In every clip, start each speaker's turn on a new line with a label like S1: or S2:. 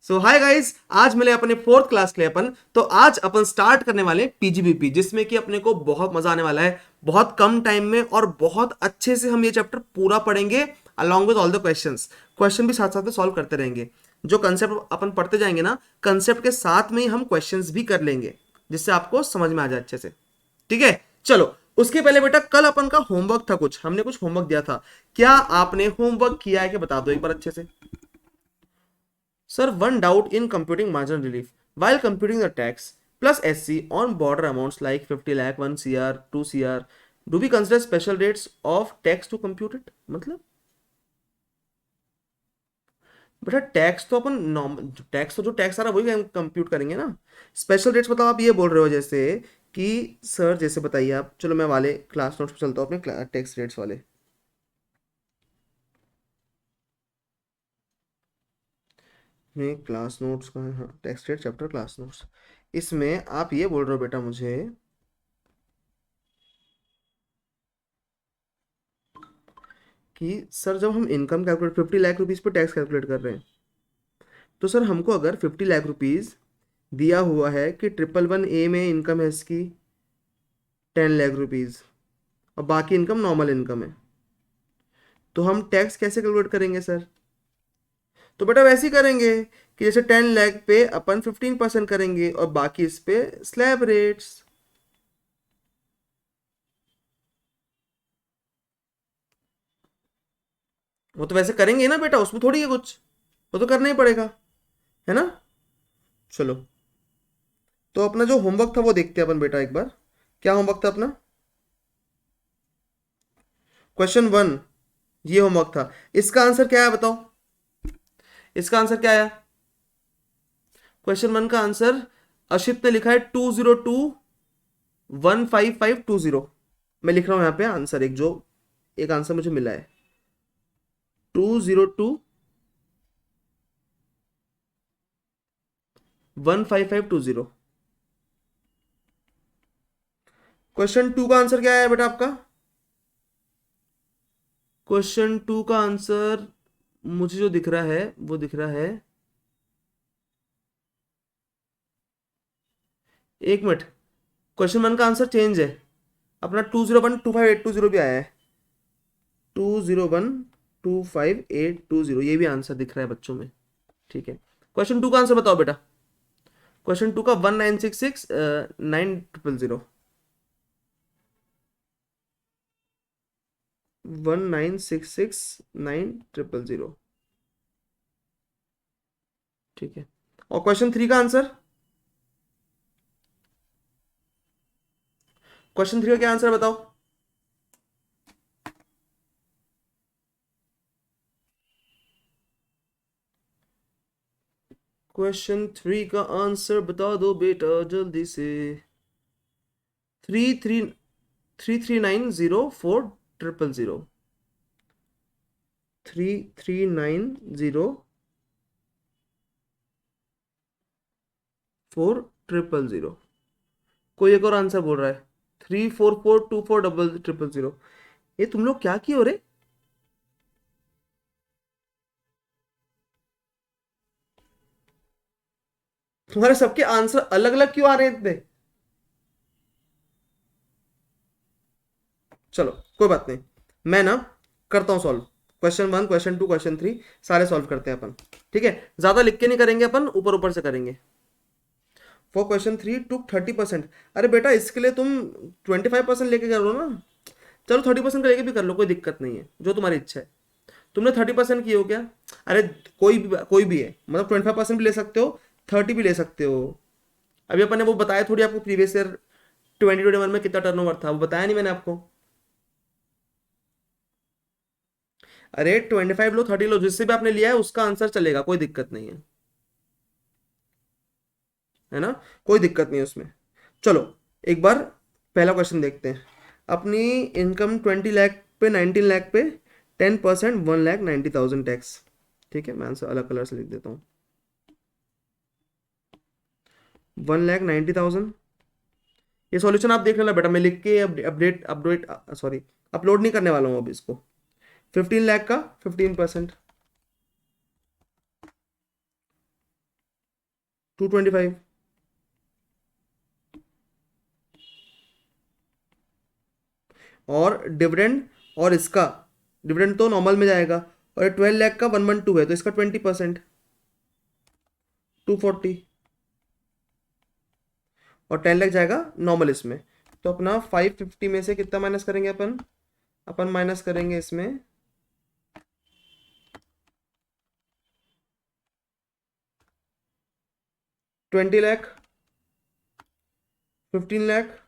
S1: सो hi guys, आज मिले अपने फोर्थ क्लास के लिए अपन। तो आज अपन स्टार्ट करने वाले पीजीबीपी, जिसमें कि अपने को बहुत मजा आने वाला है। बहुत कम टाइम में और बहुत अच्छे से हम ये चैप्टर पूरा पढ़ेंगे along with all the questions. Question भी साथ साथ में सॉल्व करते रहेंगे। जो कंसेप्ट अपन पढ़ते जाएंगे ना, कंसेप्ट के साथ में ही हम क्वेश्चंस भी कर लेंगे, जिससे आपको समझ में आ जाए अच्छे से। ठीक है, चलो। उसके पहले बेटा, कल अपन का होमवर्क था, कुछ हमने कुछ होमवर्क दिया था। क्या आपने होमवर्क किया है कि बता दो एक बार अच्छे से। Sir, one doubt in computing margin relief. While computing the tax plus SC on border amounts like 50 lakh, 1 CR, 2 CR, do we consider special rates of tax to compute it? मतलब बेटा, टैक्स तो अपन normal tax, तो जो tax आ रहा है वही हम compute करेंगे ना। स्पेशल रेट्स मतलब आप ये बोल रहे हो जैसे कि सर, जैसे बताइए आप। चलो मैं वाले क्लास नोट्स पे चलता हूँ, अपने टैक्स रेट्स वाले में। क्लास नोट्स का है, हाँ, tax rate chapter class notes. इसमें आप ये बोल रहे हो बेटा मुझे कि सर, जब हम इनकम कैलकुलेट 50 लाख रुपीज़ पे टैक्स कैलकुलेट कर रहे हैं, तो सर हमको अगर 50 लाख रुपीज़ दिया हुआ है कि 111A में इनकम है इसकी 10 लाख रुपीज़, और बाकी इनकम नॉर्मल इनकम है, तो हम टैक्स कैसे कैलकुलेट करेंगे सर? तो बेटा वैसे ही करेंगे कि जैसे 10 लाख पे अपन 15% करेंगे और बाकी इस पे स्लैब रेट्स। वो तो वैसे करेंगे ना बेटा, उसमें थोड़ी है कुछ, वो तो करना ही पड़ेगा, है ना। चलो, तो अपना जो होमवर्क था वो देखते हैं अपन बेटा एक बार। क्या होमवर्क था अपना? क्वेश्चन 1, ये होमवर्क था। इसका आंसर क्या है बताओ? इसका आंसर क्या है? क्वेश्चन 1 का आंसर अशित ने लिखा है 202155520। मैं लिख रहा हूं यहां पे आंसर, एक जो एक आंसर मुझे मिला है 202155520। क्वेश्चन 2 का आंसर क्या है बेटा आपका? क्वेश्चन 2 का आंसर मुझे जो दिख रहा है वो दिख रहा है, एक मिनट। क्वेश्चन 1 का आंसर चेंज है। अपना 20125 820 भी आया है। 20125 820, ये भी आंसर दिख रहा है बच्चों में। ठीक है, क्वेश्चन 2 का आंसर बताओ बेटा। क्वेश्चन 2 का 1966 9000। 1966 9000। ठीक है, और क्वेश्चन 3 का आंसर? क्वेश्चन 3 का क्या आंसर बताओ? क्वेश्चन 3 का आंसर बता दो बेटा जल्दी से। 33390400। 33390400। कोई एक और आंसर बोल रहा है 344240000। ये तुम लोग क्या किए हो रे? तुम्हारे सबके आंसर अलग अलग क्यों आ रहे हैं इतने? चलो, कोई बात नहीं। मैं ना करता हूँ सॉल्व। क्वेश्चन 1, क्वेश्चन 2, क्वेश्चन 3 सारे सॉल्व करते हैं अपन। ठीक है, ज्यादा लिख के नहीं करेंगे अपन, ऊपर ऊपर से करेंगे। फॉर क्वेश्चन 3 टुक 30%। अरे बेटा, इसके लिए तुम 25% लेके कर लो ना। चलो 30% का लेके भी कर लो, कोई दिक्कत नहीं है, जो तुम्हारी इच्छा है। तुमने 30% किए हो क्या? अरे कोई भी है, मतलब 25% भी ले सकते हो, 30 भी ले सकते हो। अभी अपन ने वो बताया थोड़ी आपको, प्रीवियस ईयर 2021 में कितना टर्नओवर था, वो बताया नहीं मैंने आपको। अरे 25 लो, 30 लो, जिससे भी आपने लिया है उसका आंसर चलेगा, कोई दिक्कत नहीं है ना। कोई दिक्कत नहीं है उसमें। चलो, एक बार पहला क्वेश्चन देखते हैं। अपनी इनकम 20 लाख पे, 19 लाख पे 10% 1,90,000 टैक्स। ठीक है, मैं आंसर अलग कलर से लिख देता हूँ। 1,90,000। ये सॉल्यूशन आप देख लेना बेटा, मैं लिख के अपडेट अपडेट सॉरी, अपलोड नहीं करने वाला हूँ अब इसको। 15 लाख का 15%। 225। और डिविडेंड, और इसका डिविडेंड तो नॉर्मल में जाएगा, और 12 लाख का 112 है तो इसका 20%, 240। और 10 लाख जाएगा नॉर्मल इसमें। तो अपना 550 में से कितना माइनस करेंगे अपन? अपन माइनस करेंगे इसमें 20 लाख, 15 लाख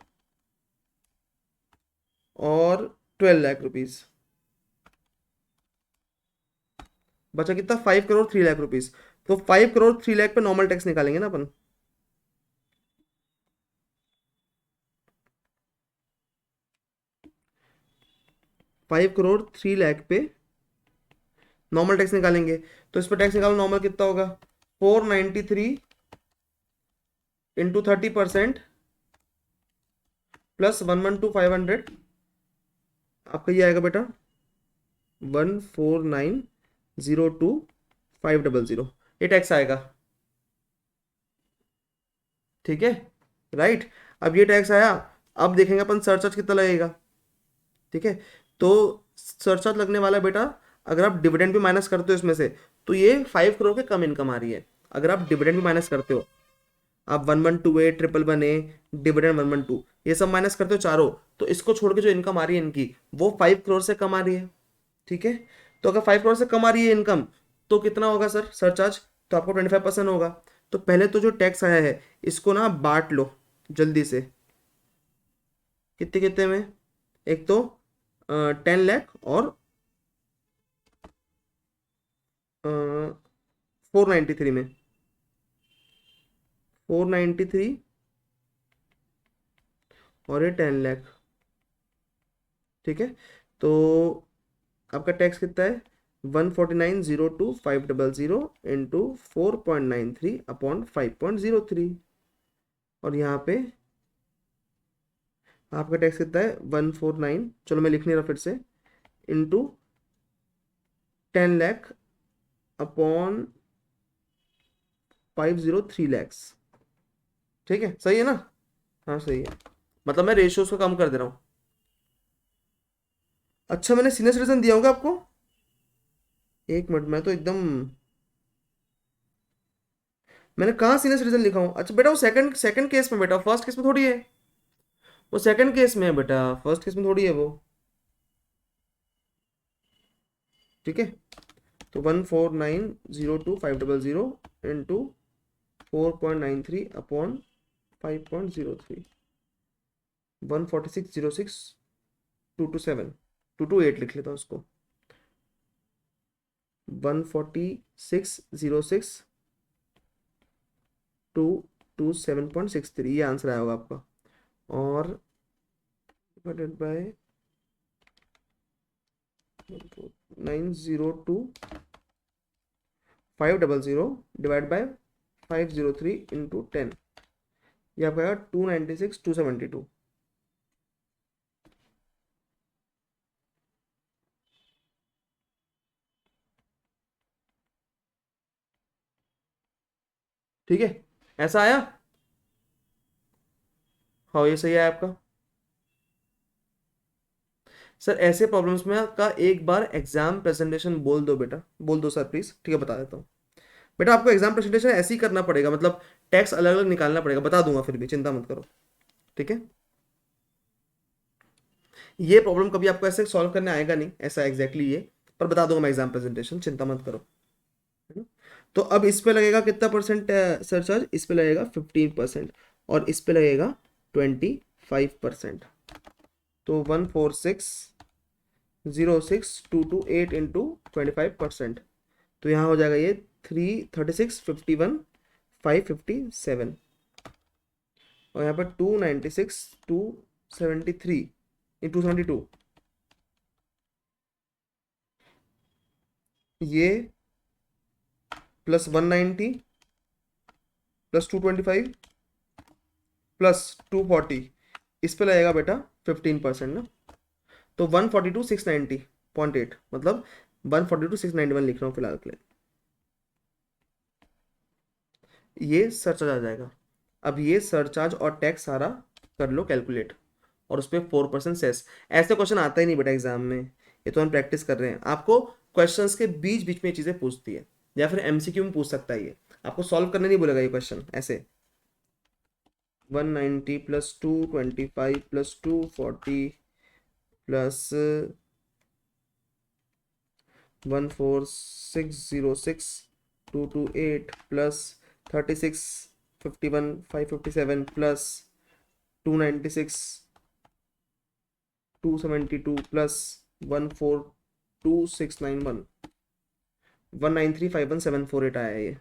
S1: और 12 लाख रुपीज। बचा कितना? 5 करोड़ 3 लाख रुपीज। तो 5 करोड़ 3 लाख पे नॉर्मल टैक्स निकालेंगे ना अपन। 5 करोड़ 3 लाख पे नॉर्मल टैक्स निकालेंगे। तो इस पर टैक्स निकालो, नॉर्मल कितना होगा? 493 इंटू 30% प्लस 112 500, आपका ये आएगा बेटा 149,02500, ये टैक्स आएगा। ठीक है, राइट। अब ये टैक्स आया, अब देखेंगे अपन सरचार्ज कितना लगेगा। ठीक है, तो सरचार्ज लगने वाला है बेटा, अगर आप डिविडेंड भी माइनस करते हो इसमें से, तो ये 5 करोड़ के कम इनकम आ रही है। अगर आप डिविडेंड भी माइनस करते हो, आप 112A, 111A, डिविडेंड 112, ये सब माइनस करते हो चारों, तो इसको छोड़ के जो इनकम आ रही है इनकी, वो 5 करोड़ से कम आ रही है। ठीक है, तो अगर 5 करोड़ से कम आ रही है इनकम, तो कितना होगा सर सरचार्ज? तो आपको 25% होगा। तो पहले तो जो टैक्स आया है इसको ना बांट लो जल्दी से। कितने कितने में? एक तो 10 लाख और 493 में, 493 और ये 10 लाख। ठीक है, तो आपका टैक्स कितना है? 149,02500 इंटू 4.93/5.03। और यहाँ पे आपका टैक्स कितना है? 149, चलो मैं लिख नहीं रहा फिर से, इंटू 10 लाख अपॉन 503 लैक्स। ठीक है, सही है ना? हाँ सही है, मतलब मैं रेशियोज को कम कर दे रहा हूँ। अच्छा, मैंने सीनियर सिटीजन दिया होगा आपको? एक मिनट, मैं तो एकदम, मैंने कहाँ सीनियर सिटीजन लिखा हूँ? अच्छा बेटा, वो सेकंड सेकंड केस में बेटा, फर्स्ट केस में थोड़ी है। वो सेकंड केस में है बेटा, फर्स्ट केस में थोड़ी है वो। ठीक है, तो 149,02500 इंटू 4.93/5.03, 146,06,227, 228 लिख लेता हूँ उसको, 146,06,227.63, ये आंसर आया होगा आपका। और divided by 902,500 divide by 503 into 10, ये आपका 296,272। ठीक है, ऐसा आया? हाँ ये सही है आपका। सर ऐसे प्रॉब्लम्स में का एक बार एग्जाम प्रेजेंटेशन बोल दो बेटा, बोल दो सर प्लीज। ठीक है, बता देता हूँ बेटा, आपको एग्जाम प्रेजेंटेशन ऐसे ही करना पड़ेगा, मतलब टैक्स अलग अलग निकालना पड़ेगा, बता दूंगा फिर भी, चिंता मत करो। ठीक है, ये प्रॉब्लम कभी आपको ऐसे सॉल्व करने आएगा नहीं ऐसा एग्जैक्टली ये, पर बता दूंगा मैं एग्जाम प्रेजेंटेशन, चिंता मत करो। है ना? तो अब इस पे लगेगा कितना परसेंट सरचार्ज? इस पे लगेगा 15%, और इस पे लगेगा 25%। तो 146,06228 इंटू 25%, तो यहाँ हो जाएगा ये 336,51,557, और यहाँ पर 296,273 272, ये प्लस 190 प्लस 225 प्लस 240, इस पे लगेगा बेटा 15% ना, तो 142,690.8, मतलब 142,691 लिख रहा हूँ फिलहाल के लिए। ये सरचार्ज आ जाएगा। अब ये सरचार्ज और टैक्स सारा कर लो कैलकुलेट, और उस पर 4% सेस। ऐसे क्वेश्चन आता ही नहीं बेटा एग्जाम में, ये तो हम प्रैक्टिस कर रहे हैं। आपको क्वेश्चंस के बीच बीच में ये चीज़ें पूछती है, या फिर एमसीक्यू में पूछ सकता है ये, आपको सॉल्व करने नहीं बोलेगा ये क्वेश्चन ऐसे। 190 plus 225 plus 240 plus 14606 228 plus 3651 557 plus 296 272 plus 142691 19351 748 आया ये।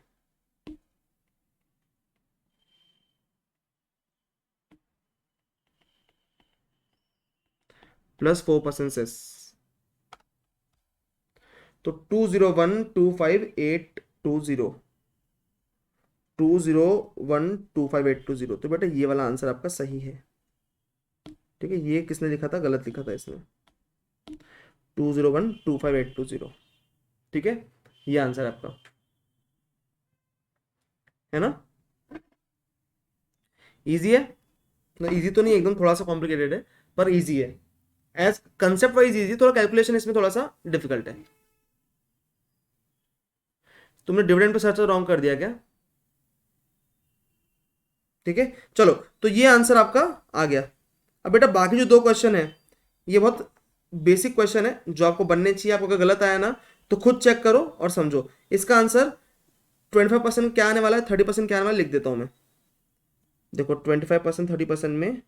S1: प्लस 4% सेस, तो 20125 820 20125 820, तो बेटा ये वाला आंसर आपका सही है। ठीक है, ये किसने लिखा था, गलत लिखा था इसने, 20125 820। ठीक है, ये आंसर आपका है ना। इजी है ना, इजी तो नहीं एकदम, थोड़ा सा कॉम्प्लिकेटेड है पर इजी है। एज कंसेप्ट वाइज इजी, थोड़ा कैलकुलेशन इसमें थोड़ा सा डिफिकल्ट है। तुमने डिविडेंड पे सर्च रॉन्ग कर दिया क्या? ठीक है, चलो तो ये आंसर आपका आ गया। अब बेटा बाकी जो दो क्वेश्चन है ये बहुत बेसिक क्वेश्चन है जो आपको बनने चाहिए। आपको अगर गलत आया ना तो खुद चेक करो और समझो। इसका आंसर 25% क्या आने वाला है, 30% क्या आने वाला है, लिख देता हूं मैं। देखो 25% 30% में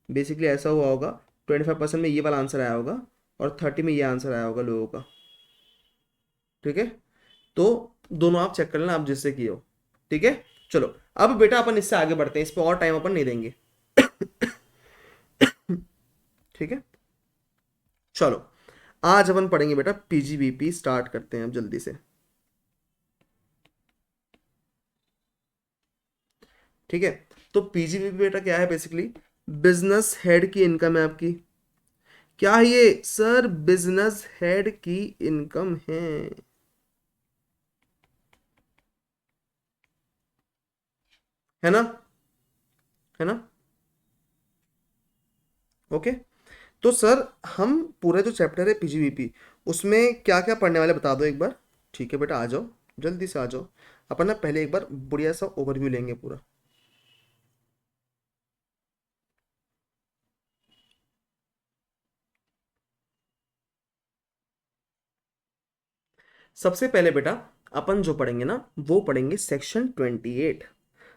S1: बेसिकली ऐसा हुआ होगा, 25% में ये वाला आंसर आया होगा और 30 में ये आंसर आया होगा लोगों का। ठीक है, तो दोनों आप चेक कर लेना, आप जिससे किए हो। ठीक है, चलो अब बेटा अपन इससे आगे बढ़ते हैं, इस पर और टाइम अपन नहीं देंगे। ठीक है, चलो आज अपन पढ़ेंगे बेटा पीजीबीपी, स्टार्ट करते हैं अब जल्दी से। ठीक है, तो पीजीबीपी बेटा क्या है, बेसिकली बिजनेस हेड की इनकम है आपकी। क्या है ये सर? बिजनेस हेड की इनकम है, है ना, है ना। ओके, तो सर हम पूरा जो चैप्टर है पीजीबीपी उसमें क्या क्या पढ़ने वाले बता दो एक बार। ठीक है बेटा, आ जाओ जल्दी से आ जाओ। अपन ना पहले एक बार बढ़िया सा ओवरव्यू लेंगे पूरा। सबसे पहले बेटा अपन जो पढ़ेंगे ना वो पढ़ेंगे section 28।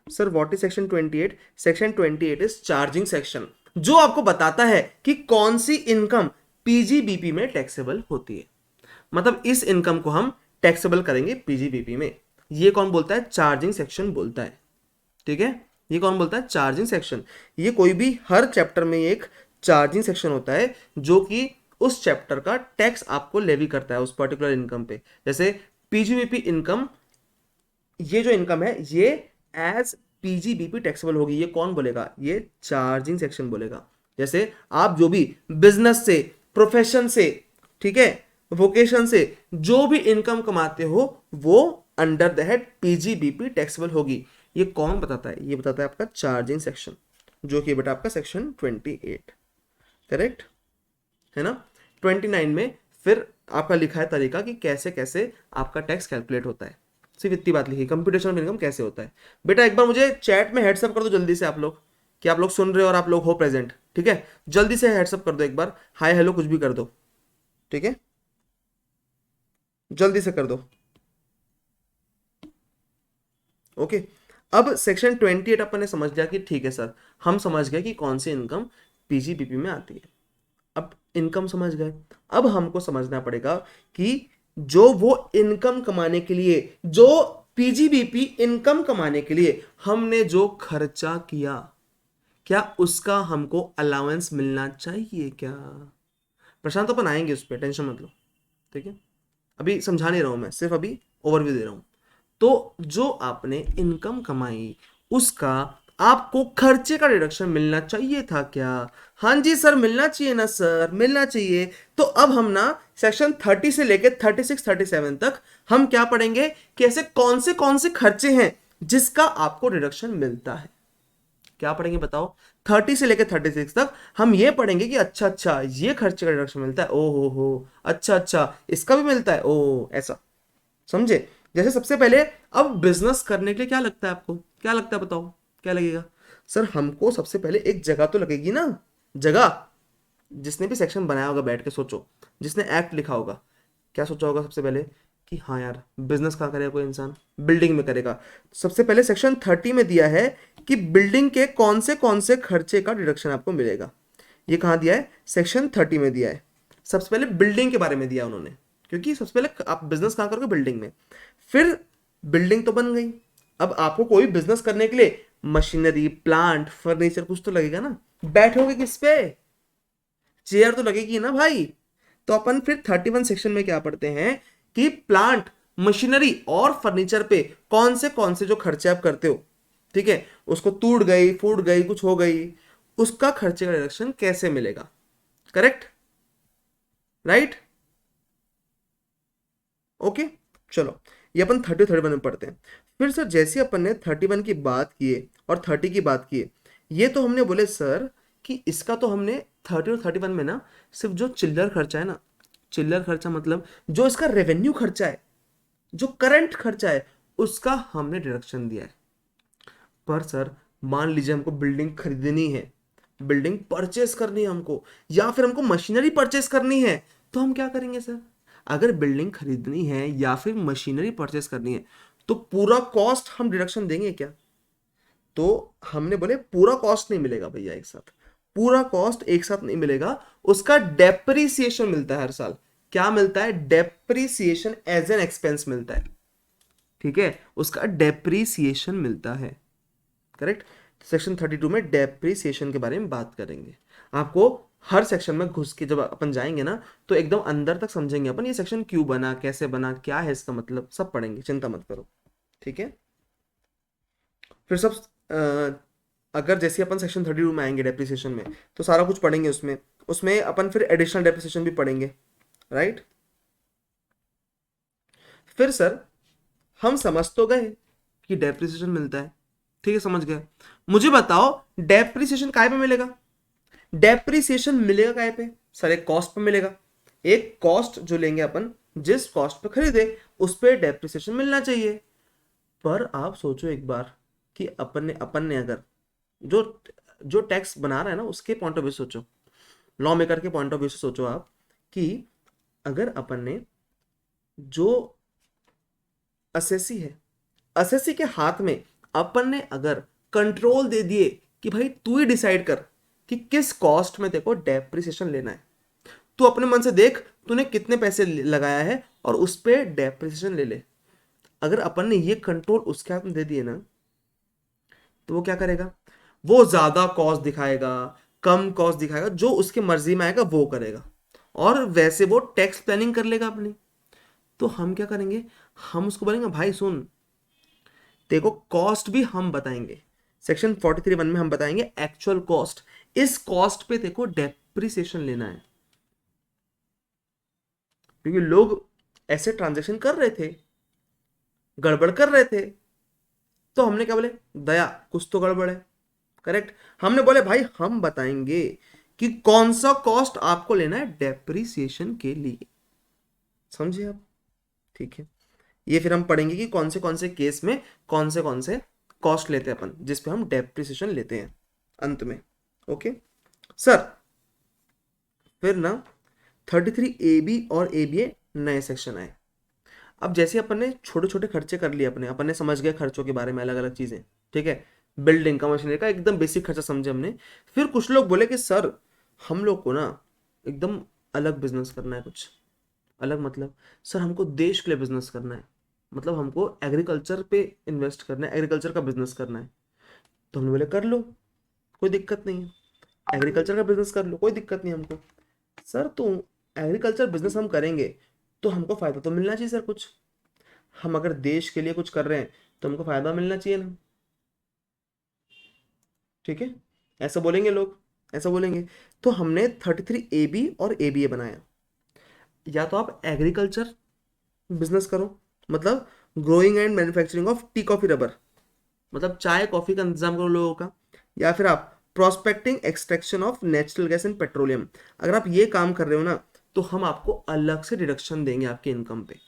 S1: Sir what is section 28? Section 28 is charging section, जो आपको बताता है कि कौन सी इनकम पीजीबीपी में टैक्सेबल होती है। मतलब इस इनकम को हम टैक्सेबल करेंगे पीजीबीपी में। ये कौन बोलता है? चार्जिंग सेक्शन बोलता है। ठीक है, ये कौन बोलता है? Charging section. ये कोई भी हर चैप्टर में एक चार्जिंग सेक्शन होता है जो कि उस चैप्टर का टैक्स आपको लेवी करता है उस पर्टिकुलर इनकम पे। जैसे पीजीबीपी इनकम, ये जो इनकम है ये एज पीजीबीपी टैक्सेबल होगी। ये कौन बोलेगा? ये चार्जिंग सेक्शन बोलेगा। जैसे आप जो भी बिजनेस से, प्रोफेशन से, ठीक है, वोकेशन से जो भी इनकम कमाते हो वो under the head PGBP taxable होगी। ये कौन बताता है? ये बताता है आपका चार्जिंग सेक्शन, जो कि बेटा आपका सेक्शन 28। करेक्ट है ना। 29 में फिर आपका लिखा है तरीका कि कैसे कैसे आपका टैक्स कैलकुलेट होता है। सिर्फ इतनी बात लिखी, कंप्यूटेशन ऑफ इनकम कैसे होता है। बेटा एक बार मुझे चैट में हेड्सअप कर दो जल्दी से आप लोग, कि आप लोग सुन रहे हो और आप लोग हो प्रेजेंट। ठीक है, जल्दी से हेड्सअप कर दो एक बार, हाय हेलो कुछ भी कर दो। ठीक है, जल्दी से कर दो। ओके, अब सेक्शन 28 अपन ने समझ लिया कि ठीक है सर, हम समझ गए कि कौन सी इनकम पीजीबीपी में आती है। अब इनकम समझ गए, अब हमको समझना पड़ेगा कि जो वो इनकम कमाने के लिए, जो पीजीबीपी इनकम कमाने के लिए हमने जो खर्चा किया, क्या उसका हमको अलाउंस मिलना चाहिए क्या? प्रशांत अपन आएंगे उस पर, टेंशन मत लो। ठीक है, अभी समझा नहीं रहा हूं मैं, सिर्फ अभी ओवरव्यू दे रहा हूं। तो जो आपने इनकम कमाई उसका आपको खर्चे का डिडक्शन मिलना चाहिए था क्या? हाँ जी सर, मिलना चाहिए ना सर, मिलना चाहिए। तो अब हम ना सेक्शन 30 से लेके 36 37 तक हम क्या पढ़ेंगे कि ऐसे कौन से खर्चे हैं जिसका आपको डिडक्शन मिलता है। क्या पढ़ेंगे बताओ? 30 से लेकर 36 तक हम ये पढ़ेंगे कि अच्छा अच्छा ये खर्चे का डिडक्शन मिलता है, ओ हो, अच्छा अच्छा इसका भी मिलता है, ओ ऐसा। समझे? जैसे सबसे पहले अब बिजनेस करने के लिए क्या लगता है आपको? क्या लगता है बताओ? क्या लगेगा? सर हमको सबसे पहले एक जगह तो लगेगी ना। जगह। जिसने भी सेक्शन बनाया होगा बैठ के सोचो, जिसने एक्ट लिखा होगा, क्या सोचा होगा सबसे पहले कि हाँ यार बिजनेस कहाँ करेगा कोई इंसान? बिल्डिंग में करेगा। सबसे पहले सेक्शन 30 में दिया है कि बिल्डिंग के कौन से खर्चे का डिडक्शन आपको मिलेगा। ये कहाँ दिया है? सेक्शन 30 में दिया है। सबसे पहले बिल्डिंग के बारे में दिया उन्होंने, क्योंकि सबसे पहले आप बिजनेस कहाँ करोगे? बिल्डिंग में। फिर बिल्डिंग तो बन गई, अब आपको कोई बिजनेस करने के लिए मशीनरी, प्लांट, फर्नीचर कुछ तो लगेगा ना। बैठोगे किस पे? चेयर तो लगेगी ना भाई। तो अपन फिर 31 सेक्शन में क्या पढ़ते हैं कि प्लांट, मशीनरी और फर्नीचर पे कौन से जो खर्चे आप करते हो, ठीक है, उसको टूट गई, फूट गई, कुछ हो गई, उसका खर्चे का डिडक्शन कैसे मिलेगा। करेक्ट? राइट? ओके। चलो, ये अपन 30 31 में पढ़ते हैं। फिर सर जैसे अपन ने 31 की बात किए और 30 की बात किए, ये तो हमने बोले सर कि इसका तो हमने 30 और 31 में ना सिर्फ जो चिल्लर खर्चा है ना, चिल्लर खर्चा मतलब जो इसका रेवेन्यू खर्चा है, जो करंट खर्चा है, उसका हमने डिडक्शन दिया है। पर सर मान लीजिए हमको बिल्डिंग खरीदनी है, बिल्डिंग परचेस करनी है हमको, या फिर हमको मशीनरी परचेस करनी है, तो हम क्या करेंगे सर? अगर बिल्डिंग खरीदनी है या फिर मशीनरी परचेस करनी है तो पूरा कॉस्ट हम डिडक्शन देंगे क्या? तो हमने बोले पूरा कॉस्ट नहीं मिलेगा भैया एक साथ, पूरा कॉस्ट एक साथ नहीं मिलेगा, उसका डेप्रिसिएशन मिलता है हर साल। क्या मिलता है? डेप्रिसिएशन एज एन एक्सपेंस मिलता है। ठीक है, उसका डेप्रिसिएशन मिलता है। करेक्ट? सेक्शन 32 में डेप्रिसिएशन के बारे में बात करेंगे। आपको हर सेक्शन में घुस के जब अपन जाएंगे ना तो एकदम अंदर तक समझेंगे अपन ये सेक्शन क्यों बना, कैसे बना, क्या है इसका मतलब, सब पढ़ेंगे, चिंता मत करो। ठीक है? फिर सब अगर जैसे अपन सेक्शन 32 में आएंगे डेप्रिसिएशन में, तो सारा कुछ पढ़ेंगे उसमें। उसमें अपन फिर एडिशनल डेप्रिसिएशन भी पढ़ेंगे। राइट? फिर सर हम समझ तो गए कि डेप्रिसिएशन मिलता है, ठीक है, समझ गए। मुझे बताओ डेप्रिसिएशन काय पे मिलेगा? डेप्रिसिएशन मिलेगा काय पे? सर एक कॉस्ट पे मिलेगा। एक कॉस्ट जो लेंगे अपन, जिस कॉस्ट पे खरीदे उस पे डेप्रिसिएशन मिलना चाहिए। पर आप सोचो एक बार कि अपन ने अगर जो जो टैक्स बना रहा है ना उसके पॉइंट ऑफ व्यू सोचो, लॉ मेकर के पॉइंट ऑफ व्यू से सोचो आप कि अगर अपन ने जो असेसी है, असेसी के हाथ में अपन ने अगर कंट्रोल दे दिए कि भाई तू ही डिसाइड कर कि किस कॉस्ट में देखो डेप्रिसिएशन लेना है, तू अपने मन से देख तूने कितने पैसे लगाया है और उस पे डेप्रिसिएशन ले ले। अगर अपन ने ये कंट्रोल उसके हाथ में दे दिए ना, तो वो क्या करेगा? वो ज्यादा कॉस्ट दिखाएगा, कम कॉस्ट दिखाएगा, जो उसके मर्जी में आएगा वो करेगा। और वैसे वो टैक्स प्लानिंग कर लेगा अपनी। तो हम क्या करेंगे? हम उसको बोलेंगे भाई सुन, देखो कॉस्ट भी हम बताएंगे, सेक्शन 43(1) में हम बताएंगे एक्चुअल कॉस्ट, इस कॉस्ट पे देखो डेप्रिसिएशन लेना है। क्योंकि लोग ऐसे ट्रांजेक्शन कर रहे थे, गड़बड़ कर रहे थे, तो हमने क्या बोले? दया कुछ तो गड़बड़ है। करेक्ट? हमने बोले भाई हम बताएंगे कि कौन सा कॉस्ट आपको लेना है डेप्रिसिएशन के लिए। समझे आप? ठीक है, ये फिर हम पढ़ेंगे कि कौन से केस में कौन से कॉस्ट लेते हैं अपन जिस पे हम डेप्रिसिएशन लेते हैं अंत में। Okay sir. फिर ना 33 AB और ABA नए सेक्शन आए। अब जैसे अपन ने छोटे छोटे खर्चे कर लिए, अपन ने समझ गए खर्चों के बारे में अलग अलग चीजें, ठीक है, बिल्डिंग का, मशीनरी का एकदम बेसिक खर्चा समझे हमने। फिर कुछ लोग बोले कि सर हम लोग को ना एकदम अलग बिजनेस करना है, कुछ अलग मतलब सर हमको देश के लिए बिजनेस करना है, मतलब हमको एग्रीकल्चर पे इन्वेस्ट करना है, एग्रीकल्चर का बिजनेस करना है। तो हमने बोले कर लो, कोई दिक्कत नहीं है, एग्रीकल्चर का बिजनेस कर लो, कोई दिक्कत नहीं हमको। सर तो एग्रीकल्चर बिजनेस हम करेंगे तो हमको फायदा तो मिलना चाहिए सर कुछ, हम अगर देश के लिए कुछ कर रहे हैं तो हमको फायदा मिलना चाहिए ना। ठीक है, ऐसा बोलेंगे लोग, ऐसा बोलेंगे। तो हमने 33 AB और ABA बनाया। या तो आप एग्रीकल्चर बिजनेस करो, मतलब growing and manufacturing of tea coffee rubber, मतलब चाय कॉफी का इंतजाम करो लोगों का, या फिर आप prospecting extraction of natural gas and petroleum, अगर आप ये काम कर रहे हो ना तो हम आपको अलग से डिडक्शन देंगे आपके इनकम पे।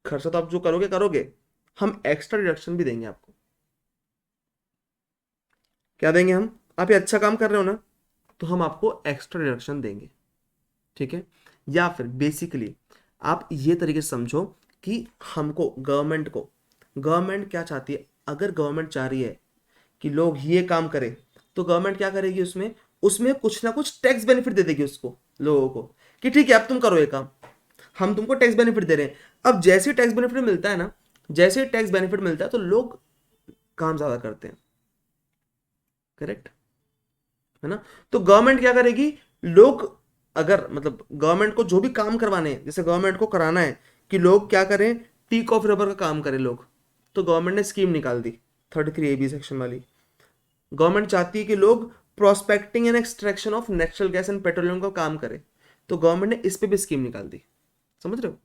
S1: खर्चा तो आप जो करोगे करोगे, हम एक्स्ट्रा डिडक्शन भी देंगे आपको। क्या देंगे हम? आप ये अच्छा काम कर रहे हो ना, तो हम आपको एक्स्ट्रा डिडक्शन देंगे। ठीक है? या फिर बेसिकली आप ये तरीके से समझो कि हमको गवर्नमेंट क्या चाहती है, अगर गवर्नमेंट चाह रही है कि लोग ये काम करें, तो गवर्नमेंट क्या करेगी, उसमें उसमें कुछ ना कुछ टैक्स बेनिफिट दे देगी उसको, लोगों को, कि ठीक है अब तुम करो ये काम, हम तुमको टैक्स बेनिफिट दे रहे हैं। अब जैसे ही टैक्स बेनिफिट मिलता है ना, जैसे ही टैक्स बेनिफिट मिलता है तो लोग काम ज्यादा करते हैं। करेक्ट है ना? तो गवर्नमेंट क्या करेगी, लोग, अगर मतलब गवर्नमेंट को जो भी काम करवाने हैं, जैसे गवर्नमेंट को कराना है कि लोग क्या करें, टी कॉफ रबर का काम करें लोग, तो गवर्नमेंट ने स्कीम निकाल दी 33 AB सेक्शन वाली। गवर्नमेंट चाहती है कि लोग prospecting and extraction of natural gas and petroleum का काम करें, तो गवर्नमेंट ने इस पे भी स्कीम निकाल दी। समझ रहे हो?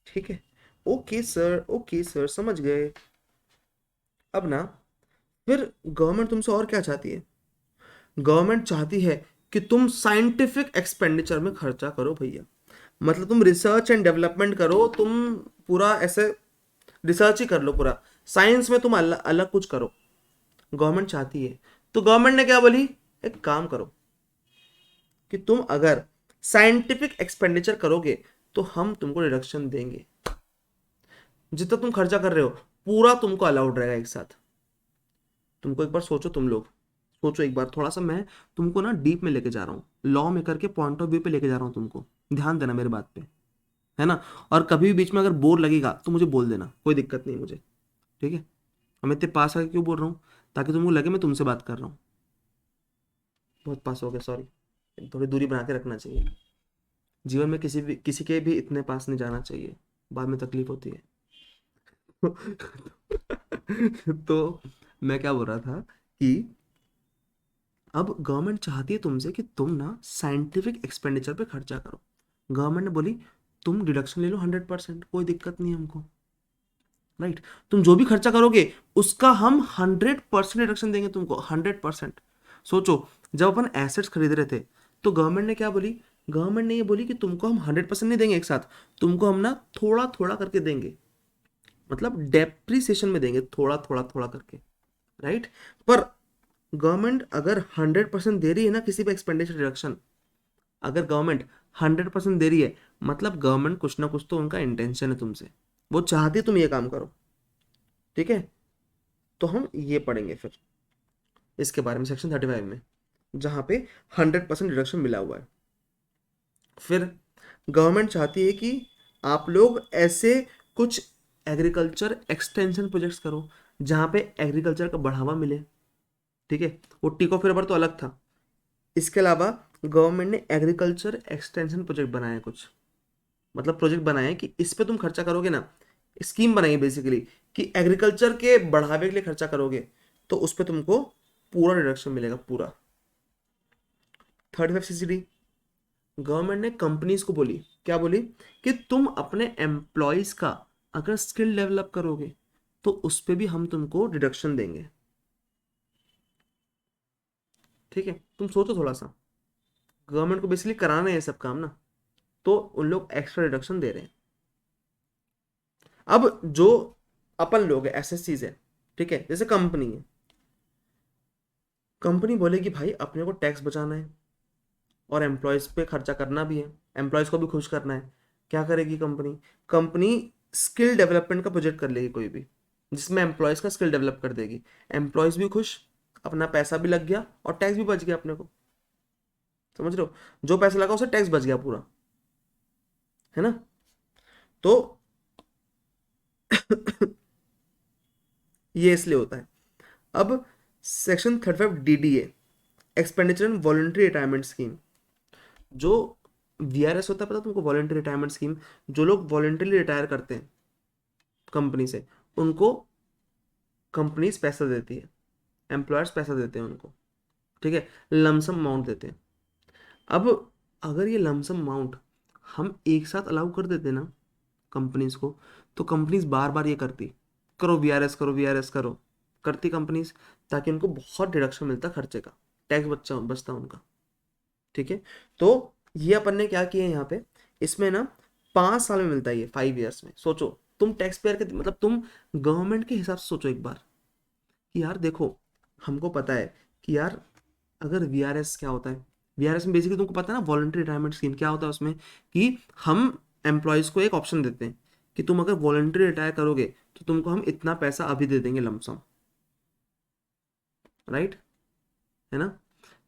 S1: ठीक है, ओके सर समझ गए। अब ना, फिर गवर्नमेंट तुमसे और क्या चाहती है? गवर्नमेंट चाहती है कि तुम साइंटिफिक एक्सपेंडिचर में खर्चा करो भैया, मतलब तुम रिसर्च एंड डेवलपमेंट करो, तुम पूरा ऐसे रिसर्च ही कर लो पूरा, साइंस में तुम अलग अलग कुछ करो, गवर्नमेंट चाहती है। तो गवर्नमेंट ने क्या बोली, एक काम करो कि तुम अगर साइंटिफिक एक्सपेंडिचर करोगे तो हम तुमको डिडक्शन देंगे, जितना तुम खर्चा कर रहे हो पूरा तुमको अलाउड रहेगा एक साथ। तुमको एक बार सोचो, तुम लोग सोचो एक बार, थोड़ा सा मैं तुमको ना डीप में लेके जा रहा हूँ, लॉ मेकर के पॉइंट ऑफ व्यू पे लेके जा रहा हूँ तुमको, ध्यान देना मेरे बात पे, है ना? और कभी भी बीच में अगर बोर लगेगा तो मुझे बोल देना, कोई दिक्कत नहीं मुझे। ठीक है? और मैं इतने पास आके क्यों बोल रहा हूँ, ताकि तुमको लगे मैं तुमसे बात कर रहा हूँ। बहुत पास हो गया, सॉरी, थोड़ी दूरी बना के रखना चाहिए, जीवन में किसी के भी इतने पास नहीं जाना चाहिए, बाद में तकलीफ होती है। तो मैं क्या बोल रहा था कि अब गवर्नमेंट चाहती है तुमसे कि तुम ना साइंटिफिक एक्सपेंडिचर पे खर्चा करो। गवर्नमेंट ने बोली तुम डिडक्शन ले लो 100%, कोई दिक्कत नहीं है हमको। राइट? तुम जो भी खर्चा करोगे उसका हम 100% डिडक्शन देंगे तुमको, 100%। सोचो, जब अपन एसेट्स खरीद रहे थे तो गवर्नमेंट ने क्या बोली, गवर्नमेंट ने ये बोली कि तुमको हम 100% नहीं देंगे एक साथ, तुमको हम ना थोड़ा थोड़ा करके देंगे, मतलब डेप्रिसिएशन में देंगे, थोड़ा थोड़ा थोड़ा करके। राइट? पर गवर्नमेंट अगर 100% दे रही है ना किसी भी एक्सपेंडिचर रिडक्शन, अगर गवर्नमेंट 100% दे रही है, मतलब गवर्नमेंट कुछ ना कुछ तो उनका इंटेंशन है तुमसे, वो चाहती है तुम ये काम करो। ठीक है? तो हम ये पढ़ेंगे फिर इसके बारे में सेक्शन 35 में, जहां पे 100% रिडक्शन मिला हुआ है। फिर गवर्नमेंट चाहती है कि आप लोग ऐसे कुछ एग्रीकल्चर एक्सटेंशन प्रोजेक्ट्स करो जहां पे एग्रीकल्चर का बढ़ावा मिले। ठीक है? वो टीको फेरबर तो अलग था, इसके अलावा गवर्नमेंट ने एग्रीकल्चर एक्सटेंशन प्रोजेक्ट बनाए कुछ, मतलब प्रोजेक्ट बनाए कि इस पे तुम खर्चा करोगे ना, स्कीम बनाई बेसिकली कि एग्रीकल्चर के बढ़ावे के लिए खर्चा करोगे तो उस पे तुमको पूरा रिडक्शन मिलेगा पूरा। 35 CCD गवर्नमेंट ने कंपनीज को बोली, क्या बोली, कि तुम अपने एम्प्लॉयज का अगर स्किल डेवलप करोगे तो उस पे भी हम तुमको डिडक्शन देंगे। ठीक है? तुम सोचो थोड़ा सा, गवर्नमेंट को बेसिकली कराना है ये सब काम ना, तो उन लोग एक्स्ट्रा डिडक्शन दे रहे हैं। अब जो अपन लोग एसएससीज है, ठीक है, जैसे कंपनी है, कंपनी बोलेगी भाई अपने को टैक्स बचाना है और एम्प्लॉयज पे खर्चा करना भी है, एम्प्लॉयज को भी खुश करना है। क्या करेगी कंपनी? कंपनी स्किल डेवलपमेंट का प्रोजेक्ट कर लेगी कोई भी, जिसमें एम्प्लॉयज का स्किल डेवलप कर देगी, एम्प्लॉयज भी खुश, अपना पैसा भी लग गया और टैक्स भी बच गया अपने को। समझ रहे हो? जो पैसा लगा उसे टैक्स बच गया पूरा, है ना? तो ये इसलिए होता है। अब section 35 DDA expenditure and voluntary retirement scheme, जो वीआरएस होता है पता है तुमको, वॉलंटरी रिटायरमेंट स्कीम, जो लोग वॉलंटरीली रिटायर करते हैं कंपनी से, उनको कंपनीज पैसा देती है, एम्प्लॉयर्स पैसा देते हैं उनको। ठीक है? लमसम अमाउंट देते हैं। अब अगर ये लमसम अमाउंट हम एक साथ अलाउ कर देते ना कंपनीज को, तो कंपनीज बार बार ये करती, करो वीआरएस करो वीआरएस करो, करती कंपनीज, ताकि उनको बहुत डिडक्शन मिलता खर्चे का, टैक्स बचता उनका। ठीक है, तो ये अपन ने क्या किया यहाँ पे, इसमें ना 5 साल में मिलता है ये, 5 ईयर्स में। सोचो तुम टैक्स पेयर के मतलब तुम गवर्नमेंट के हिसाब से सोचो एक बार कि यार देखो, हमको पता है कि यार अगर वीआरएस क्या होता है, वीआरएस में बेसिकली तुमको पता है ना, वॉलंटरी रिटायरमेंट स्कीम क्या होता है उसमें, कि हम एम्प्लॉयज़ को एक ऑप्शन देते हैं कि तुम अगर वॉलंटरी रिटायर करोगे तो तुमको हम इतना पैसा अभी दे देंगे लमसम, राइट, है ना।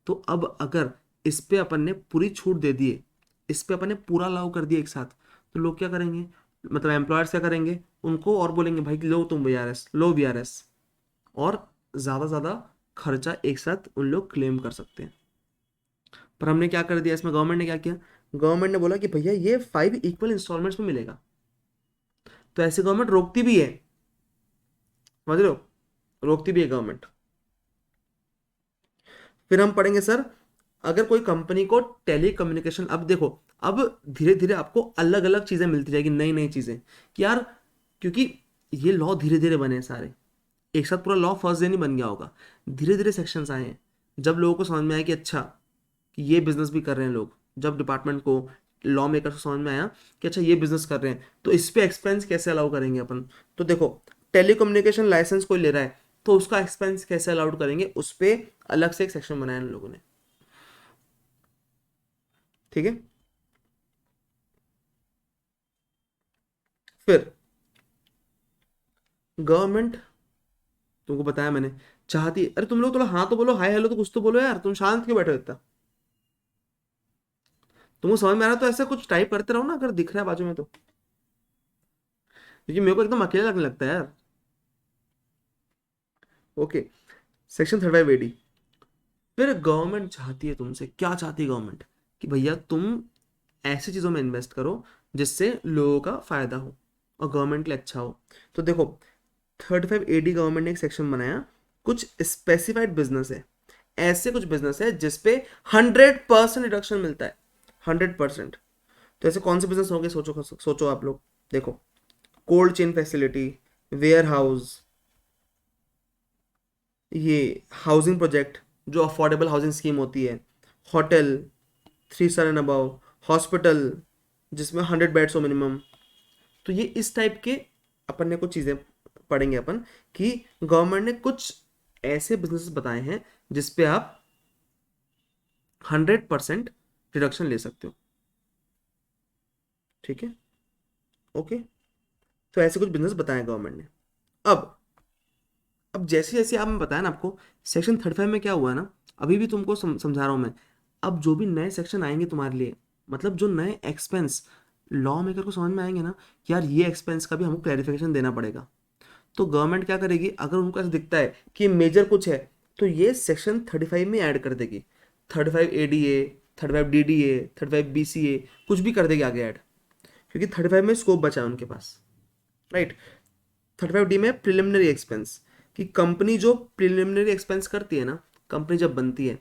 S1: तो अब अगर इस पे अपन ने पूरी छूट दे दिए, इस पे अपन ने पूरा लागू कर दिया एक साथ, तो लोग क्या करेंगे, मतलब एम्प्लॉयर्स क्या करेंगे, उनको और बोलेंगे भाई लो तुम वीआरएस, लो वीआरएस, और ज़्यादा ज़्यादा खर्चा एक साथ उन लोग क्लेम कर सकते हैं। पर हमने क्या कर दिया इसमें, गवर्नमेंट ने क्या किया, गवर्नमेंट ने बोला कि भैया ये 5 इक्वल इंस्टॉलमेंट्स में मिलेगा। तो ऐसे गवर्नमेंट रोकती भी है, समझ रहे हो, रोकती भी है गवर्नमेंट। फिर हम पढ़ेंगे सर, अगर कोई कंपनी को टेली कम्युनिकेशन, अब देखो, अब धीरे धीरे आपको अलग अलग चीजें मिलती जाएगी, नई नई चीजें, कि यार क्योंकि ये लॉ धीरे धीरे बने हैं सारे, एक साथ पूरा लॉ फर्स्ट डे नहीं बन गया होगा, धीरे धीरे सेक्शंस आए हैं। जब लोगों को समझ में आया कि अच्छा, कि ये बिजनेस भी कर रहे हैं लोग, जब डिपार्टमेंट को, लॉ मेकर को समझ में आया कि अच्छा ये बिजनेस कर रहे हैं, तो इस पे एक्सपेंस कैसे अलाउ करेंगे अपन। तो देखो, टेलीकम्युनिकेशन लाइसेंस कोई ले रहा है तो उसका एक्सपेंस कैसे अलाउड करेंगे, उस पर अलग से एक सेक्शन बनाया इन लोगों ने। ठीक है, फिर गवर्नमेंट, तुमको बताया मैंने, चाहती है, अरे तुम लोग थोड़ा हाँ तो बोलो, हाय हेलो तो कुछ तो बोलो यार, तुम शांत क्यों बैठे हो इतना। तुमको समझ में आ रहा है तो ऐसा कुछ टाइप करते रहो ना, अगर दिख रहा है बाजू में तो, क्योंकि मेरे को एकदम अकेला लगने लगता है यार। Okay, section 35 AD। फिर गवर्नमेंट चाहती है तुमसे, क्या चाहती है गवर्नमेंट, कि भैया तुम ऐसी चीज़ों में इन्वेस्ट करो जिससे लोगों का फायदा हो और गवर्नमेंट के लिए अच्छा हो। तो देखो, 35 AD गवर्नमेंट ने एक सेक्शन बनाया, कुछ स्पेसिफाइड बिजनेस है, ऐसे कुछ बिजनेस है जिसपे 100% रिडक्शन मिलता है, 100%। तो ऐसे कौन से बिजनेस होंगे, सोचो सोचो आप लोग। देखो, cold chain facility, warehouse, ये हाउसिंग प्रोजेक्ट जो अफोर्डेबल हाउसिंग स्कीम होती है, hotel 3 star and above, hospital जिसमें 100 बेड्स हो मिनिमम। तो ये इस टाइप के अपन ने कुछ चीज़ें पढ़ेंगे अपन, कि गवर्नमेंट ने कुछ ऐसे बिजनेस बताए हैं जिसपे आप 100% रिडक्शन ले सकते हो। ठीक है, ओके, तो ऐसे कुछ बिजनेस बताए गवर्नमेंट ने। अब जैसे जैसे आपने बताया ना आपको, सेक्शन 35 में क्या हुआ है ना, अभी भी तुमको समझा रहा हूँ मैं। अब जो भी नए सेक्शन आएंगे तुम्हारे लिए, मतलब जो नए एक्सपेंस लॉ मेकर को समझ में आएंगे ना, कि यार ये एक्सपेंस का भी हमको क्लैरिफिकेशन देना पड़ेगा, तो गवर्नमेंट क्या करेगी, अगर उनको ऐसा दिखता है कि मेजर कुछ है, तो ये सेक्शन 35 में ऐड कर देगी। 35 ADA, 35 DDA, 35 BCA, कुछ भी कर देगी आगे ऐड, क्योंकि 35 में स्कोप बचा है उनके पास, राइट। 35D में प्रिलिमिनरी एक्सपेंस, कि कंपनी जो प्रिलिमिनरी एक्सपेंस करती है ना, कंपनी जब बनती है,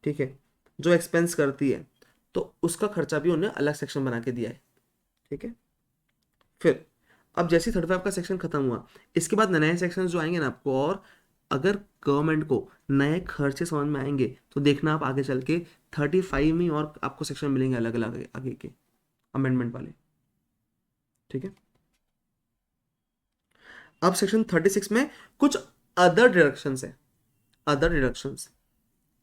S1: ठीक है, जो एक्सपेंस करती है, तो उसका खर्चा भी उन्हें अलग सेक्शन बना के दिया है। ठीक है, फिर अब जैसे 35 का सेक्शन खत्म हुआ, इसके बाद नए सेक्शन जो आएंगे ना आपको, और अगर गवर्नमेंट को नए खर्चे समझ में आएंगे तो देखना आप आगे चल के 35 में और आपको सेक्शन मिलेंगे अलग अलग आगे के अमेंडमेंट वाले। ठीक है, अब सेक्शन 36 में कुछ अदर डिडक्शंस है, अदर डिडक्शंस,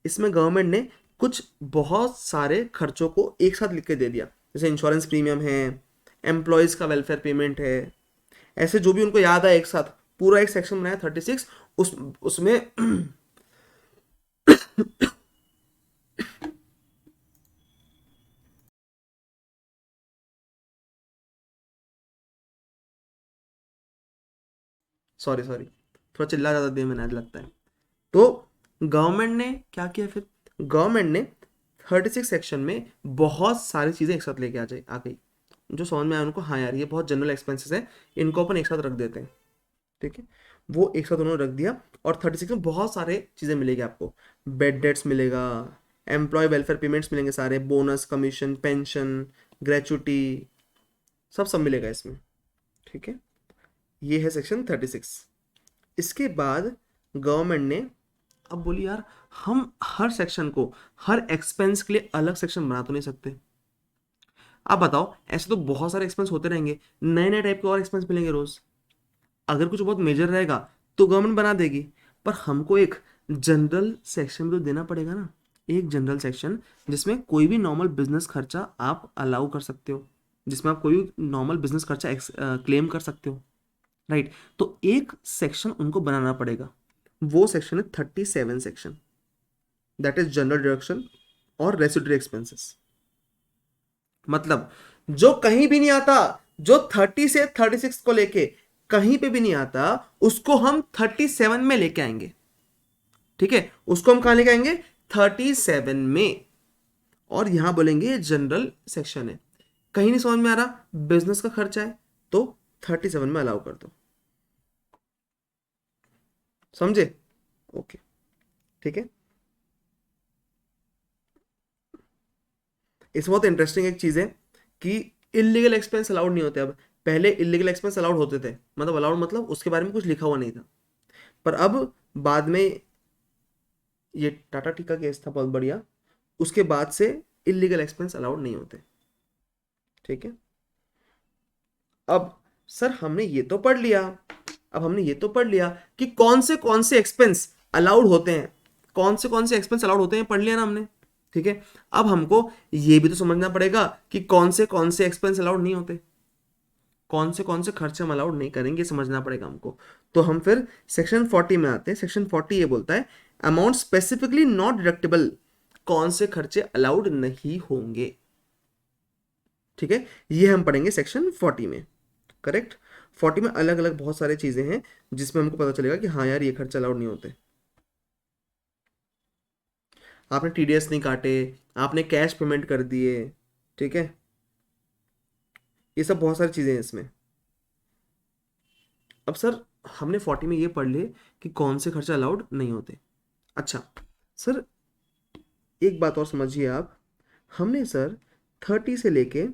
S1: इसमें गवर्नमेंट ने कुछ बहुत सारे खर्चों को एक साथ लिख के दे दिया, जैसे इंश्योरेंस प्रीमियम है, एम्प्लॉयज़ का वेलफेयर पेमेंट है, ऐसे जो भी उनको याद आए एक साथ पूरा एक सेक्शन बनाया 36, उसमें सॉरी सॉरी, थोड़ा चिल्ला ज़्यादा दिया मैंने आज लगता है। तो गवर्नमेंट ने क्या किया फिर, गवर्नमेंट ने 36 सेक्शन में बहुत सारी चीज़ें एक साथ लेके आ गई, जो समझ में आया उनको, हाँ यार ये बहुत जनरल एक्सपेंसेस है, इनको अपन एक साथ रख देते हैं। ठीक है, वो एक साथ उन्होंने रख दिया, और 36 में बहुत सारे चीज़ें मिलेगी आपको, बेड डेट्स मिलेगा, एम्प्लॉय वेलफेयर पेमेंट्स मिलेंगे सारे, बोनस, कमीशन, पेंशन, ग्रेचुटी, सब सब मिलेगा इसमें। ठीक है, ये है सेक्शन 36। इसके बाद गवर्नमेंट ने अब बोली यार हम हर सेक्शन को, हर एक्सपेंस के लिए अलग सेक्शन बना तो नहीं सकते। आप बताओ, ऐसे तो बहुत सारे एक्सपेंस होते रहेंगे, नए नए टाइप के और एक्सपेंस मिलेंगे रोज। अगर कुछ बहुत मेजर रहेगा तो गवर्नमेंट बना देगी, पर हमको एक जनरल सेक्शन भी तो देना पड़ेगा ना। एक जनरल सेक्शन जिसमें कोई भी नॉर्मल बिजनेस खर्चा आप अलाउ कर सकते हो, जिसमें आप कोई भी नॉर्मल बिजनेस खर्चा क्लेम कर सकते हो, राइट। तो एक सेक्शन उनको बनाना पड़ेगा, वो सेक्शन है 37 section, that is general deduction और रेसिडुअरी एक्सपेंसेस। मतलब जो कहीं भी नहीं आता, जो 30 से 36 को लेके कहीं पे भी नहीं आता, उसको हम 37 में लेके आएंगे। ठीक है, उसको हम कहां लेके आएंगे? 37 में। और यहां बोलेंगे ये जनरल सेक्शन है। कहीं नहीं समझ में आ रहा, बिजनेस का खर्चा है तो 37 में अलाउ कर दो। समझे? ओके, ठीक है। इस बहुत इंटरेस्टिंग एक चीज है कि इलीगल एक्सपेंस अलाउड नहीं होते अब। पहले इलीगल एक्सपेंस अलाउड होते थे, मतलब अलाउड मतलब उसके बारे में कुछ लिखा हुआ नहीं था, पर अब बाद में ये टाटा टी का केस था बहुत बढ़िया, उसके बाद से इलीगल एक्सपेंस अलाउड नहीं होते। ठीक है। अब सर हमने ये तो पढ़ लिया, अब हमने ये तो पढ़ लिया कि कौन से एक्सपेंस अलाउड होते हैं, कौन से एक्सपेंस अलाउड होते हैं, पढ़ लिया ना हमने। ठीक है, अब हमको ये भी तो समझना पड़ेगा कि कौन से एक्सपेंस अलाउड नहीं होते, कौन से खर्चे हम अलाउड नहीं करेंगे, समझना पड़ेगा हमको। तो हम फिर सेक्शन 40 में आते हैं। सेक्शन 40 ये बोलता है अमाउंट स्पेसिफिकली नॉट डिडक्टेबल, कौन से खर्चे अलाउड नहीं होंगे। ठीक है, ये हम पढ़ेंगे सेक्शन 40 में। करेक्ट। 40 में अलग अलग बहुत सारी चीजें हैं जिसमें हमको पता चलेगा कि हाँ यार ये खर्चे अलाउड नहीं होते। आपने टीडीएस नहीं काटे, आपने कैश पेमेंट कर दिए, ठीक है, ये सब बहुत सारी चीजें हैं इसमें। अब सर हमने 40 में ये पढ़ लिए कि कौन से खर्चे अलाउड नहीं होते। अच्छा सर, एक बात और समझिए आप, हमने सर 30 से लेके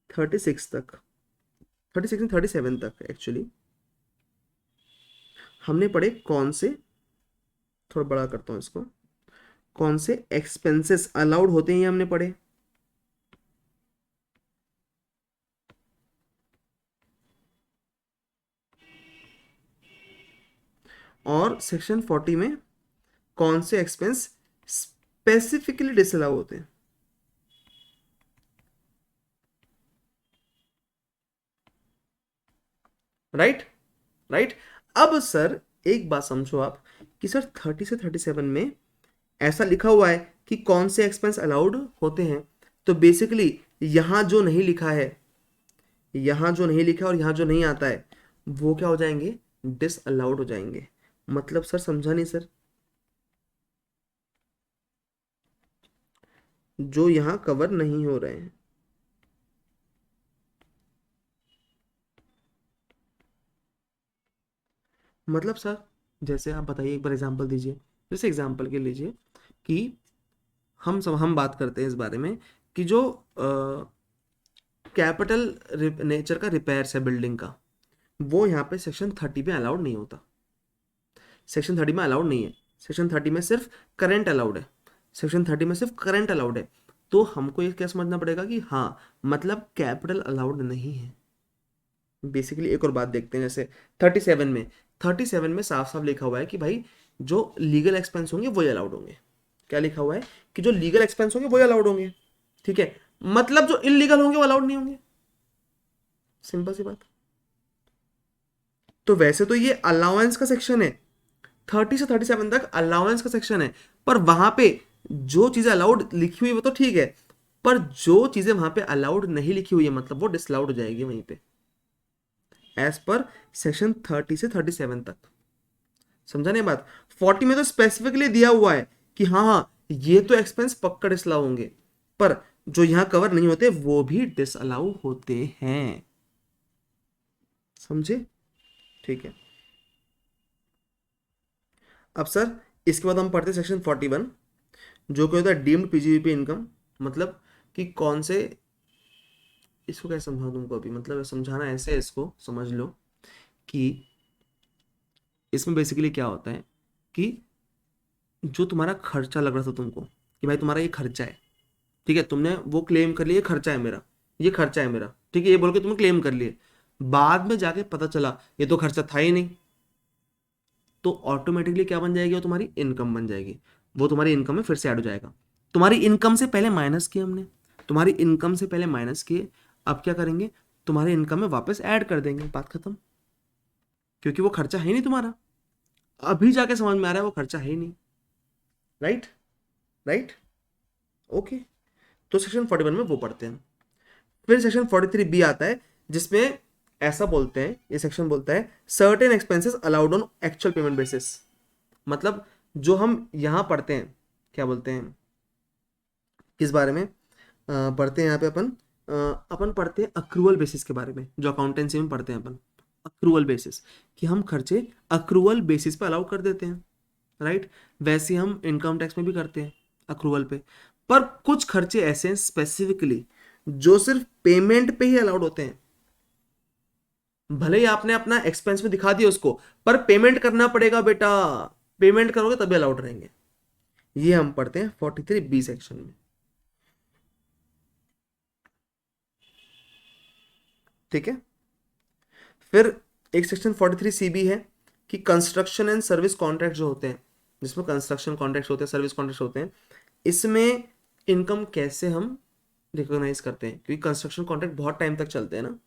S1: 36 तक, 36 से 37 तक एक्चुअली हमने पढ़े कौन से, थोड़ा बड़ा करता हूँ इसको, कौन से एक्सपेंसेस अलाउड होते हैं ये हमने पढ़े। और सेक्शन 40 में कौन से एक्सपेंस स्पेसिफिकली डिसअलाउ होते हैं। Right, right. अब सर एक बात समझो आप कि सर 30 से 37 में ऐसा लिखा हुआ है कि कौन से एक्सपेंस अलाउड होते हैं, तो बेसिकली यहां जो नहीं लिखा है, यहां जो नहीं लिखा है और यहां जो नहीं आता है वो क्या हो जाएंगे? डिस अलाउड हो जाएंगे। मतलब सर समझा नहीं सर, जो यहां कवर नहीं हो रहे हैं। मतलब सर जैसे आप बताइए, एक बार एग्जांपल दीजिए। जैसे एग्जांपल के लीजिए कि हम बात करते हैं इस बारे में कि जो कैपिटल नेचर का रिपेयर्स है बिल्डिंग का, वो यहाँ पे सेक्शन 30 में अलाउड नहीं होता। सेक्शन 30 में अलाउड नहीं है, सेक्शन 30 में सिर्फ करंट अलाउड है, सेक्शन 30 में सिर्फ करंट अलाउड है। तो हमको ये क्या समझना पड़ेगा कि हाँ मतलब कैपिटल अलाउड नहीं है। बेसिकली एक और बात देखते हैं, जैसे 37 में साफ साफ लिखा हुआ है कि भाई जो लीगल एक्सपेंस होंगे वही अलाउड होंगे। क्या लिखा हुआ है? कि जो लीगल एक्सपेंस होंगे वही अलाउड होंगे। ठीक है, मतलब जो इलीगल होंगे वो अलाउड नहीं होंगे। सिंपल सी बात। तो वैसे तो ये अलाउंस का सेक्शन है, 30 से 37 तक अलाउंस का सेक्शन है, पर वहां पे जो चीजें अलाउड लिखी हुई है वो तो ठीक है, पर जो चीजें वहां पे अलाउड नहीं लिखी हुई है मतलब वो डिसअलाउड हो जाएगी वहीं पे, एज पर सेक्शन 30 से 37 तक। समझा नहीं बात? 40 में तो स्पेसिफिकली दिया हुआ है कि हाँ हाँ ये तो एक्सपेंस पक्का डिसअलाउ होंगे, पर जो यहां कवर नहीं होते वो भी डिसअलाउ होते हैं। समझे? ठीक है। अब सर इसके बाद हम पढ़ते हैं सेक्शन 41, जो कि होता है डीम्ड पीजीबीपी इनकम। मतलब कि कौन से, इसको कैसे समझाऊं तुमको अभी, मतलब समझाना ऐसे है, इसको समझ लो कि इसमें बेसिकली क्या होता है कि जो तुम्हारा खर्चा लग रहा था तुमको कि भाई तुम्हारा ये खर्चा है, ठीक है, तुमने वो क्लेम कर लिया, ये खर्चा है मेरा, ये खर्चा है मेरा, ठीक है, ये बोल के तुमने क्लेम कर लिए। बाद में जाके पता चला ये तो खर्चा था ही नहीं, तो ऑटोमेटिकली क्या बन जाएगी, वो तुम्हारी इनकम बन जाएगी, वो तुम्हारी इनकम में फिर से ऐड हो जाएगा। तुम्हारी इनकम से पहले माइनस किए हमने, तुम्हारी इनकम से पहले माइनस किए, अब क्या करेंगे, तुम्हारे इनकम में वापस ऐड कर देंगे, बात खत्म। क्योंकि वो खर्चा है ही नहीं तुम्हारा, अभी जाके समझ में आ रहा है वो खर्चा है ही नहीं। Right, right, okay. तो सेक्शन 41 में वो पढ़ते हैं। फिर सेक्शन 43 बी आता है, जिसमें ऐसा बोलते हैं, ये सेक्शन बोलता है certain expenses allowed on actual payment basis. मतलब जो हम यहां पढ़ते हैं, क्या बोलते हैं, किस बारे में पढ़ते हैं यहाँ पे अपन, अपन पढ़ते हैं अक्रूवल बेसिस के बारे में, जो अकाउंटेंसी में पढ़ते हैं अपन, अक्रूवल बेसिस, कि हम खर्चे अक्रूवल बेसिस पे अलाउ कर देते हैं। राइट, वैसे हम इनकम टैक्स में भी करते हैं अक्रूवल पे। पर कुछ खर्चे ऐसे हैं स्पेसिफिकली जो सिर्फ पेमेंट पे ही अलाउड होते हैं। भले ही आपने अपना एक्सपेंस में दिखा दिया उसको, पर पेमेंट करना पड़ेगा बेटा, पेमेंट करोगे तभी अलाउड रहेंगे। ये हम पढ़ते हैं 43 बी सेक्शन में। ठीक है, फिर एक सेक्शन 43 सी बी है कि कंस्ट्रक्शन एंड सर्विस कॉन्ट्रैक्ट जो होते हैं, जिसमें कंस्ट्रक्शन कॉन्ट्रैक्ट होते हैं, सर्विस कॉन्ट्रैक्ट होते हैं, इसमें इनकम कैसे हम रिकॉग्नाइज करते हैं, क्योंकि कंस्ट्रक्शन कॉन्ट्रैक्ट बहुत टाइम तक चलते हैं ना,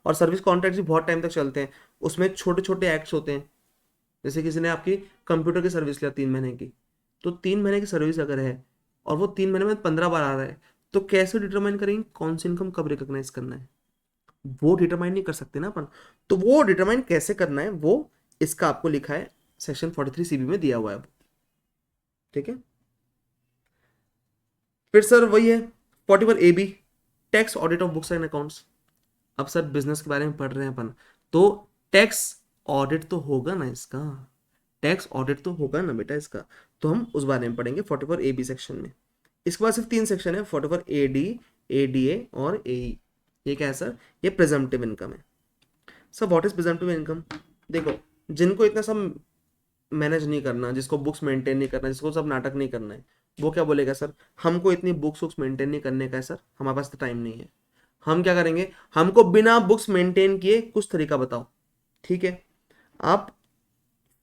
S1: और सर्विस कॉन्ट्रैक्ट भी बहुत टाइम तक चलते हैं। उसमें छोटे छोटे एक्ट्स होते हैं, जैसे किसी ने आपकी कंप्यूटर की सर्विस लिया 3 महीने की, तो 3 महीने की सर्विस अगर है और वो 3 महीने में 15 बार आ रहा है, तो कैसे डिटरमाइन करेंगे कौन सी इनकम कब रिकॉग्नाइज करना है, वो डिटरमाइन नहीं कर सकते ना अपन। तो वो डिटरमाइन कैसे करना है, वो इसका आपको लिखा है सेक्शन 43 सी बी में दिया हुआ है। ठीक है, फिर सर वही है 41 A B, tax audit of books and accounts. अब सर बिजनेस के बारे में पढ़ रहे हैं अपन, तो टैक्स ऑडिट तो होगा ना इसका, टैक्स ऑडिट तो होगा ना बेटा इसका, तो हम उस बारे में पढ़ेंगे 44 ए बी सेक्शन में। इसके बाद सिर्फ 3 सेक्शन है, 44 ए डी, ए और ए ई। ये क्या है सर, ये प्रेजम्पटिव इनकम है। Sir what is presumptive income, देखो जिनको इतना सब मैनेज नहीं करना, जिसको बुक्स मेंटेन नहीं करना, जिसको सब नाटक नहीं करना है, वो क्या बोलेगा सर, हमको इतनी बुक्स वुक्स मेंटेन नहीं करने का है सर, हमारे पास तो टाइम नहीं है। हम क्या करेंगे, हमको बिना बुक्स मेंटेन किए कुछ तरीका बताओ। ठीक है, आप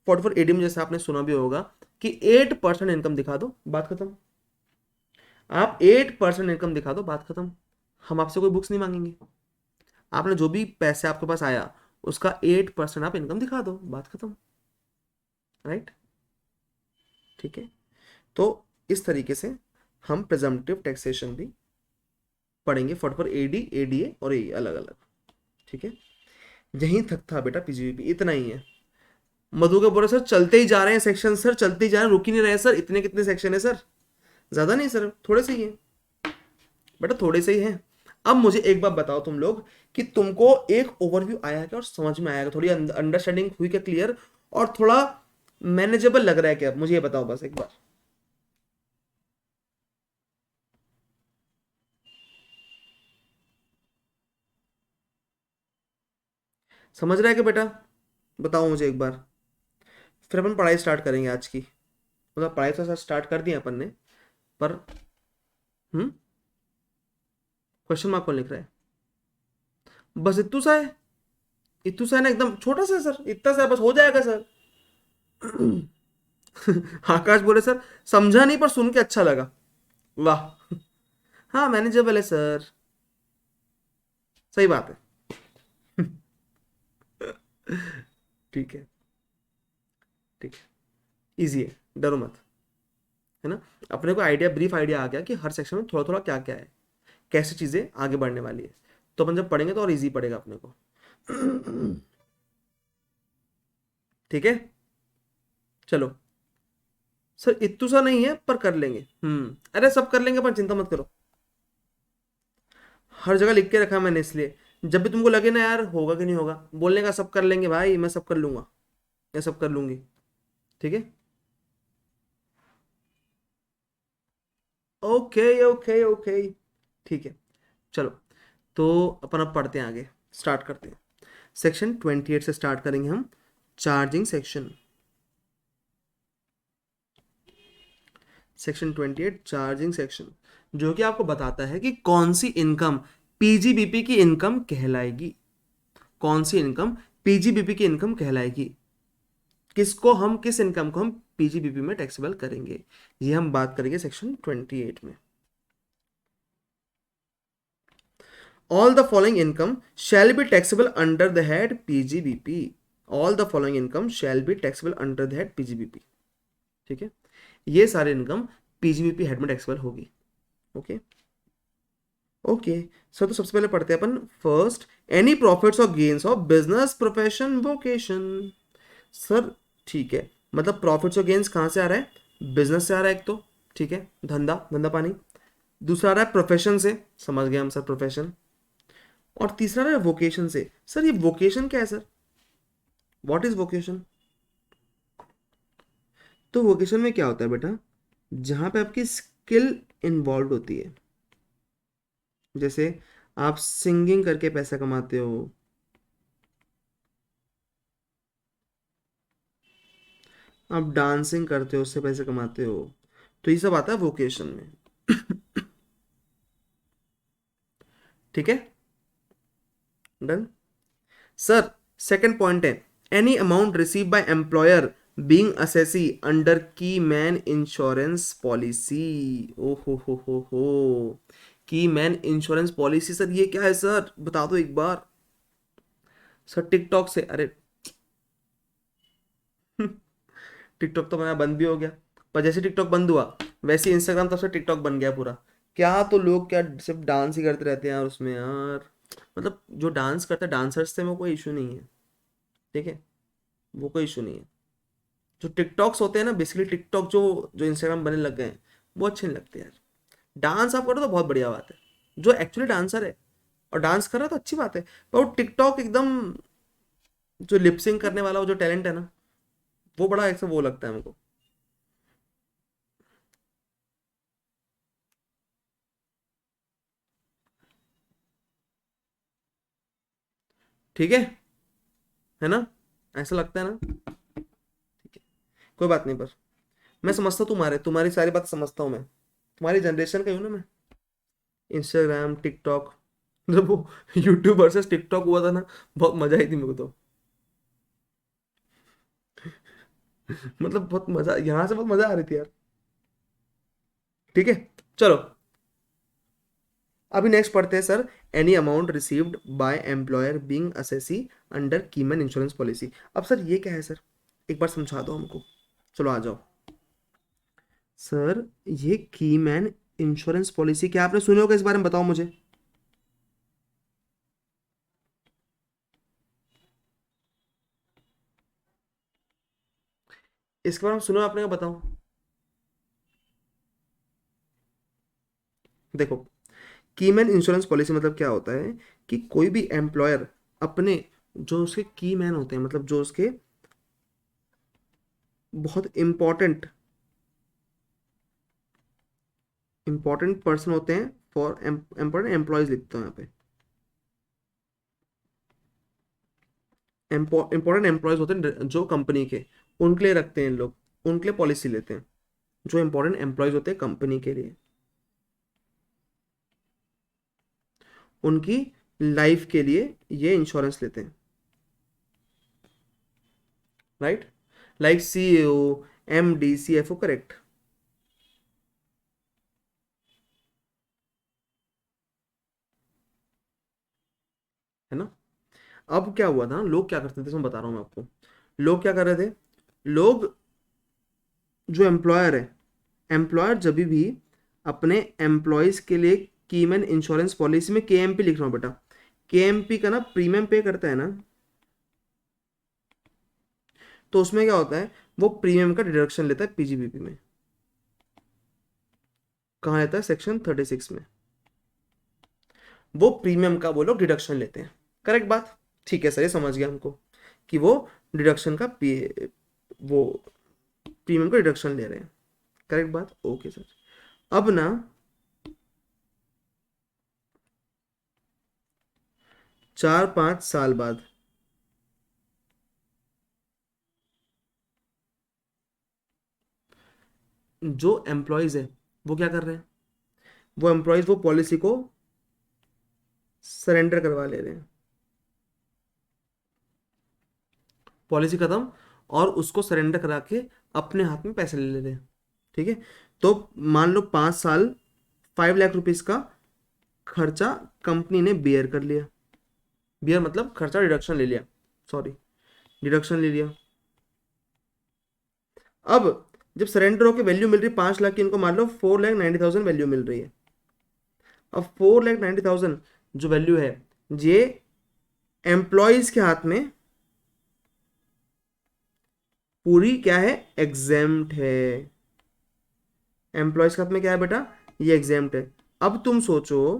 S1: 44 एडी में जैसे आपने सुना भी होगा कि 8% इनकम दिखा दो, बात खत्म। आप 8% इनकम दिखा दो, बात खत्म। हम आपसे कोई बुक्स नहीं मांगेंगे, आपने जो भी पैसे आपके पास आया उसका 8% आप इनकम दिखा दो, बात खत्म। राइट, ठीक है। तो इस तरीके से हम प्रेजम्पटिव टैक्सेशन भी पढ़ेंगे 44 एडी, एडीए और ए अलग अलग। ठीक है, यहीं तक था बेटा पीजीबीपी, इतना ही है। मधु के बोले सर चलते ही जा रहे हैं सेक्शन, सर चलते ही जा रहे हैं, रुक ही नहीं रहे सर, इतने कितने सेक्शन है सर, ज्यादा नहीं सर, थोड़े से ही है बेटा, थोड़े से ही है। अब मुझे एक बात बताओ तुम लोग कि तुमको एक ओवरव्यू आया क्या और समझ में आया क्या, थोड़ी अंडरस्टैंडिंग हुई क्या क्लियर, और थोड़ा मैनेजेबल लग रहा है क्या, मुझे ये बताओ बस एक बार। समझ रहा है क्या बेटा, बताओ मुझे एक बार, फिर अपन पढ़ाई स्टार्ट करेंगे आज की। मतलब पढ़ाई तो स्टार्ट कर दी अपन ने, पर क्वेश्चन मार्क कौन लिख रहा है, बस इतू सा है, इतू सा है ना, एकदम छोटा सा है सर, इतना सा है, बस हो जाएगा सर। आकाश बोले सर समझा नहीं पर सुन के अच्छा लगा, वाह। हाँ मैनेजेबल है सर, सही बात है। ठीक है, ठीक है, इजी है, डरो मत, है ना। अपने को आइडिया, ब्रीफ आइडिया आ गया कि हर सेक्शन में थोड़ा थोड़ा क्या क्या है, कैसे चीजें आगे बढ़ने वाली है। तो अपन जब पढ़ेंगे तो और इजी पड़ेगा अपने को। ठीक है, चलो। सर इतू सा नहीं है पर कर लेंगे, अरे सब कर लेंगे पर चिंता मत करो, हर जगह लिख के रखा है मैंने इसलिए, जब भी तुमको लगे ना यार होगा कि नहीं होगा, बोलने का सब कर लेंगे भाई, मैं सब कर लूंगा, मैं सब कर लूंगी। ठीक है, ओके ओके ओके, ठीक है, चलो। तो अपन अब पढ़ते हैं आगे, स्टार्ट करते हैं। सेक्शन 28 से स्टार्ट करेंगे हम, charging section. Section 28 charging section, जो कि आपको बताता है कि कौन सी इनकम पीजीबीपी की इनकम कहलाएगी, कौन सी इनकम पीजीबीपी की इनकम कहलाएगी, किसको हम, किस इनकम को हम पीजीबीपी में टैक्सेबल करेंगे, ये हम बात करेंगे सेक्शन 28 में। All the following income shall be taxable under the head PGBP. All the following income shall be taxable under the head PGBP. ठीक है, ये सारे इनकम पीजीबीपी हेड में टैक्सेबल होगी। ओके ओके सर, तो सबसे पहले पढ़ते हैं अपन फर्स्ट, एनी प्रॉफिट्स और gains of business profession vocation. Sir ठीक है, मतलब प्रॉफिट्स और गेन्स कहाँ से आ रहा है, बिजनेस से आ रहा है एक तो, ठीक है, धंधा धंधा पानी। दूसरा आ रहा है प्रोफेशन से, समझ गए हम सर, प्रोफेशन। और तीसरा है वोकेशन से। सर ये वोकेशन क्या है सर, व्हाट इज वोकेशन? तो वोकेशन में क्या होता है बेटा, जहां पे आपकी स्किल इन्वॉल्व होती है, जैसे आप सिंगिंग करके पैसा कमाते हो, आप डांसिंग करते हो उससे पैसे कमाते हो, तो ये सब आता है वोकेशन में। ठीक है, डन। सर सेकंड पॉइंट है, any amount receive by employer being assessee under की मैन इंश्योरेंस पॉलिसी। ओ हो, की मैन इंश्योरेंस पॉलिसी। सर ये क्या है सर, बता दो एक बार। सर टिकटॉक से, अरे टिकटॉक तो मेरा बंद भी हो गया, पर जैसे टिकटॉक बंद हुआ वैसे इंस्टाग्राम तब से टिकटॉक बन गया पूरा। क्या तो लोग क्या सिर्फ डांस ही करते रहते हैं यार उसमें यार, मतलब जो डांस करते हैं डांसर्स से वो कोई इशू नहीं है, ठीक है, वो कोई इशू नहीं है। जो टिकटॉक्स होते हैं ना, बेसिकली टिकटॉक जो जो इंस्टाग्राम बनने लग गए हैं, वो अच्छे नहीं लगते यार। डांस आप करो तो बहुत बढ़िया बात है, जो एक्चुअली डांसर है और डांस कर रहा है तो अच्छी बात है, पर वो टिकटॉक एकदम, जो लिपसिंग करने वाला वो जो टैलेंट है ना, वो बड़ा ऐसा वो लगता है हमको। ठीक है ना, ऐसा लगता है ना, ठीक है, कोई बात नहीं। पर मैं समझता हूँ तुम्हारे, तुम्हारी सारी बात समझता हूँ मैं, तुम्हारी जनरेशन का हूँ ना मैं। इंस्टाग्राम टिकटॉक, जब वो यूट्यूब वर्सेस टिकटॉक हुआ था ना, बहुत मजा आई थी मेरे को तो। मतलब बहुत मजा, यहाँ से बहुत मजा आ रही थी यार। ठीक है, चलो अभी नेक्स्ट पढ़ते हैं sir, any amount received by employer being assessee under keyman insurance policy. अब सर ये क्या है सर, एक बार समझा दो हमको, चलो आ जाओ। सर ये कीमैन इंश्योरेंस पॉलिसी क्या आपने सुने होगा इस बारे में, बताओ मुझे। इसके बारे में सुनो आपने, क्या बताओ। देखो, कीमैन इंश्योरेंस पॉलिसी मतलब क्या होता है कि कोई भी एम्प्लॉयर अपने, जो उसके की मैन होते हैं, मतलब जो उसके बहुत इंपॉर्टेंट पर्सन होते हैं, फॉर इंपॉर्टेंट एम्प्लॉयज लिखते हैं यहाँ पे, इंपॉर्टेंट एम्प्लॉयज होते हैं जो कंपनी के, उनके लिए रखते हैं इन लोग, उनके लिए पॉलिसी लेते हैं, जो इंपॉर्टेंट एम्प्लॉयज होते हैं कंपनी के लिए, उनकी लाइफ के लिए ये इंश्योरेंस लेते हैं, right, like CEO, MD, CFO, correct है ना। अब क्या हुआ था, लोग क्या करते थे, मैं बता रहा हूँ मैं आपको, लोग क्या कर रहे थे, लोग, जो एम्प्लॉयर है, एम्प्लॉयर जब भी अपने एम्प्लॉयज के लिए कीमैन इंश्योरेंस पॉलिसी में केएमपी लिख रहा हूँ बेटा, केएमपी का ना प्रीमियम पे करता है ना, तो उसमें क्या होता है, वो प्रीमियम का डिडक्शन लेता है पीजीबीपी में। कहाँ लेता है, सेक्शन 36 में, वो प्रीमियम का वो लोग डिडक्शन लेते हैं, करेक्ट बात। ठीक है सर, ये समझ गया हमको कि वो डिडक्शन का वो प्रीमियम का डिडक्शन ले रहे हैं, करेक्ट बात, ओके सर। अब ना 4-5 साल बाद, जो एम्प्लॉयज है वो क्या कर रहे हैं, वो एम्प्लॉयज वो पॉलिसी को सरेंडर करवा ले रहे हैं, पॉलिसी खत्म, और उसको सरेंडर करा के अपने हाथ में पैसे ले ले रहे हैं। ठीक है, तो मान लो 5 साल 5 लाख रुपीज का खर्चा कंपनी ने बेयर कर लिया, बेयर मतलब खर्चा डिडक्शन ले लिया, सॉरी डिडक्शन ले लिया। अब जब सरेंडर होकर वैल्यू मिल रही है 5 लाख की, इनको मान लो 4,90,000 वैल्यू मिल रही है। अब 4,90,000 जो वैल्यू है ये एम्प्लॉयज के हाथ में पूरी क्या है, एग्जेम्प्ट है। एम्प्लॉयज के हाथ में क्या है बेटा, ये एग्जेम्प्ट है। अब तुम सोचो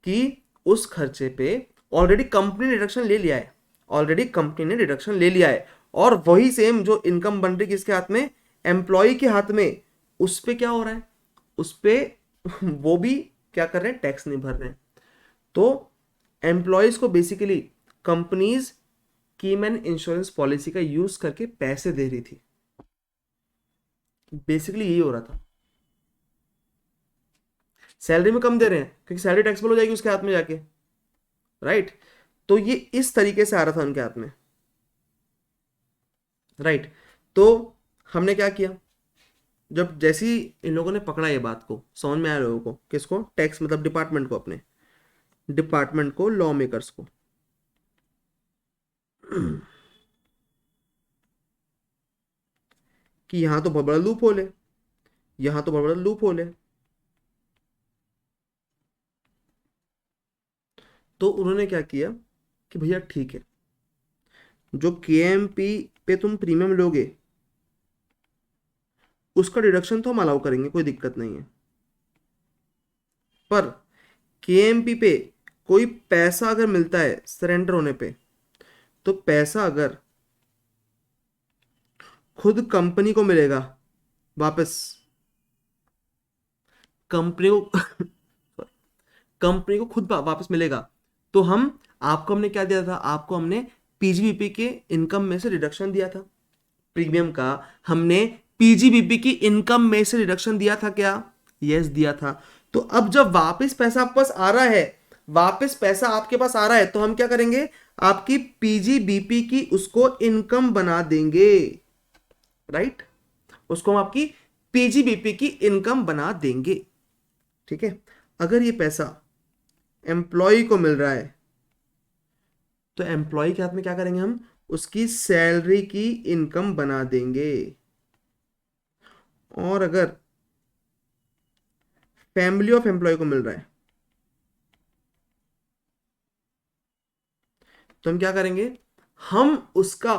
S1: कि उस खर्चे पे ऑलरेडी कंपनी ने डिडक्शन ले लिया है, ऑलरेडी कंपनी ने डिडक्शन ले लिया है, और वही सेम जो इनकम बन रही किसके हाथ में, एम्प्लॉय के हाथ में, उस पे क्या हो रहा है, उस पे वो भी क्या कर रहे हैं, टैक्स नहीं भर रहे हैं। तो एम्प्लॉयज को basically companies keyman insurance policy का यूज करके पैसे दे रही थी, बेसिकली यही हो रहा था। सैलरी में कम दे रहे हैं क्योंकि सैलरी टैक्सेबल हो जाएगी उसके हाथ में जाके, राइट। तो ये इस तरीके से आ रहा था उनके हाथ में, राइट। तो हमने क्या किया, जब जैसे ही इन लोगों ने पकड़ा ये बात को, समझ में आया लोगों को, किसको, टैक्स मतलब डिपार्टमेंट को, अपने डिपार्टमेंट को, लॉ मेकर्स को, कि यहां तो बहुत बड़ा लूप होल है, यहां तो बहुत बड़ा लूप होल है। तो उन्होंने क्या किया कि भैया ठीक है, जो केएमपी पे तुम प्रीमियम लोगे उसका डिडक्शन तो हम अलाउ करेंगे, कोई दिक्कत नहीं है, पर केएमपी पे कोई पैसा अगर मिलता है सरेंडर होने पे, तो पैसा अगर खुद कंपनी को मिलेगा वापस, कंपनी को कंपनी को खुद वापस मिलेगा, तो हम, आपको हमने क्या दिया था, आपको हमने पीजीबीपी के इनकम में से रिडक्शन दिया था, प्रीमियम का हमने पीजीबीपी की इनकम में से रिडक्शन दिया था क्या, यस दिया था। तो अब जब वापस पैसा आपके पास आ रहा है, वापस पैसा आपके पास आ रहा है, तो हम क्या करेंगे, आपकी पीजीबीपी की उसको इनकम बना देंगे, राइट, उसको हम आपकी पीजीबीपी की इनकम बना देंगे। ठीक है, अगर ये पैसा एम्प्लॉय को मिल रहा है तो एम्प्लॉय के हाथ में क्या करेंगे हम, उसकी सैलरी की इनकम बना देंगे। और अगर फैमिली ऑफ एम्प्लॉय को मिल रहा है तो हम क्या करेंगे, हम उसका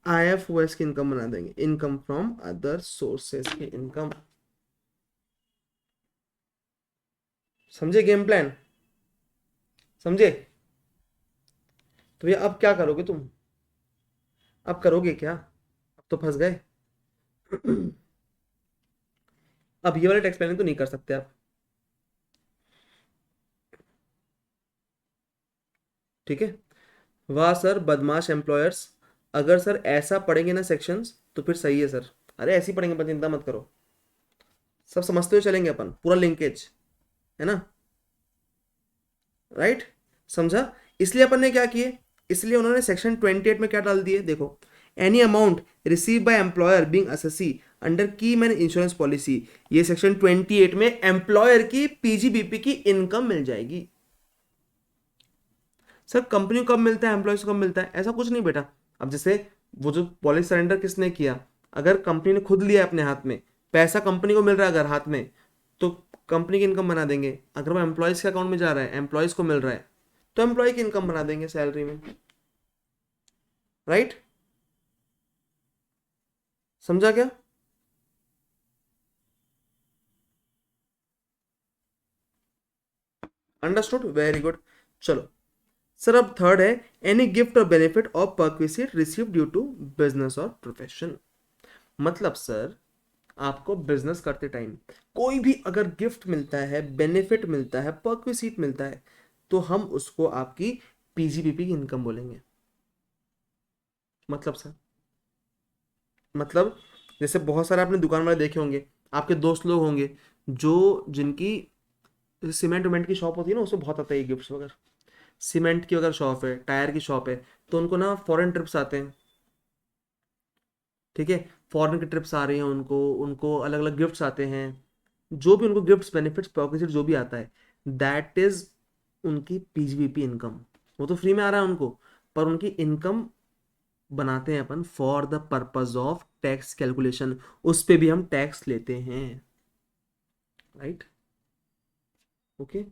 S1: आईएफओएस की इनकम बना देंगे, इनकम फ्रॉम अदर सोर्सेस की इनकम। समझे गेम प्लान, समझे। तो ये अब क्या करोगे तुम, अब करोगे क्या, अब तो फंस गए। अब ये वाला टैक्स प्लानिंग तो नहीं कर सकते आप, ठीक है। वाह सर बदमाश एम्प्लॉयर्स, अगर सर ऐसा पढ़ेंगे ना सेक्शंस तो फिर सही है सर, अरे ऐसे ही पढ़ेंगे, पर चिंता मत करो, सब समझते हुए चलेंगे अपन, पूरा लिंकेज है ना, राइट, समझा। इसलिए अपन ने क्या किए, इसलिए उन्होंने सेक्शन 28 में क्या डाल दिए, देखो, any amount receive by employer being assessee under की मैन इंश्योरेंस पॉलिसी, ये सेक्शन 28 में एम्प्लॉयर की पीजीबीपी की इनकम मिल जाएगी। सर कंपनी को कब मिलता है, एम्प्लॉयज को कब मिलता है, ऐसा कुछ नहीं बेटा। अब जैसे वो जो पॉलिसी सरेंडर किसने किया, अगर कंपनी ने खुद लिया अपने हाथ में, पैसा कंपनी को मिल रहा है अगर हाथ में, तो कंपनी की इनकम बना देंगे। अगर वो एम्प्लॉयज के अकाउंट में जा रहा है, एम्प्लॉयज को मिल रहा है, तो एम्प्लॉय की इनकम बना देंगे सैलरी में, राइट, समझा क्या। Understood, very good. चलो सर, अब थर्ड है, एनी गिफ्ट और बेनिफिट और परक्विसिट रिसीव ड्यू टू बिजनेस और प्रोफेशन। मतलब सर आपको बिजनेस करते टाइम कोई भी अगर गिफ्ट मिलता है, बेनिफिट मिलता है, परक्विसिट मिलता है, तो हम उसको आपकी पीजीबीपी की इनकम बोलेंगे। मतलब सर, मतलब जैसे बहुत सारे आपने दुकान वाले देखे होंगे, आपके दोस्त लोग होंगे जो जिनकी सीमेंट वेमेंट की शॉप होती है ना, उसमें बहुत आता है गिफ्ट्स वगैरह। सीमेंट की अगर शॉप है, टायर की शॉप है, तो उनको ना फॉरेन ट्रिप्स आते हैं, ठीक है। फॉरेन की ट्रिप्स आ रही हैं उनको, उनको अलग अलग गिफ्ट्स आते हैं। जो भी उनको गिफ्ट्स, बेनिफिट्स, पॉकेट जो भी आता है, दैट इज उनकी पीजीवीपी इनकम। वो तो फ्री में आ रहा है उनको, पर उनकी इनकम बनाते हैं अपन for the purpose of tax calculation. उस पे भी हम टैक्स लेते हैं, राइट। ओके।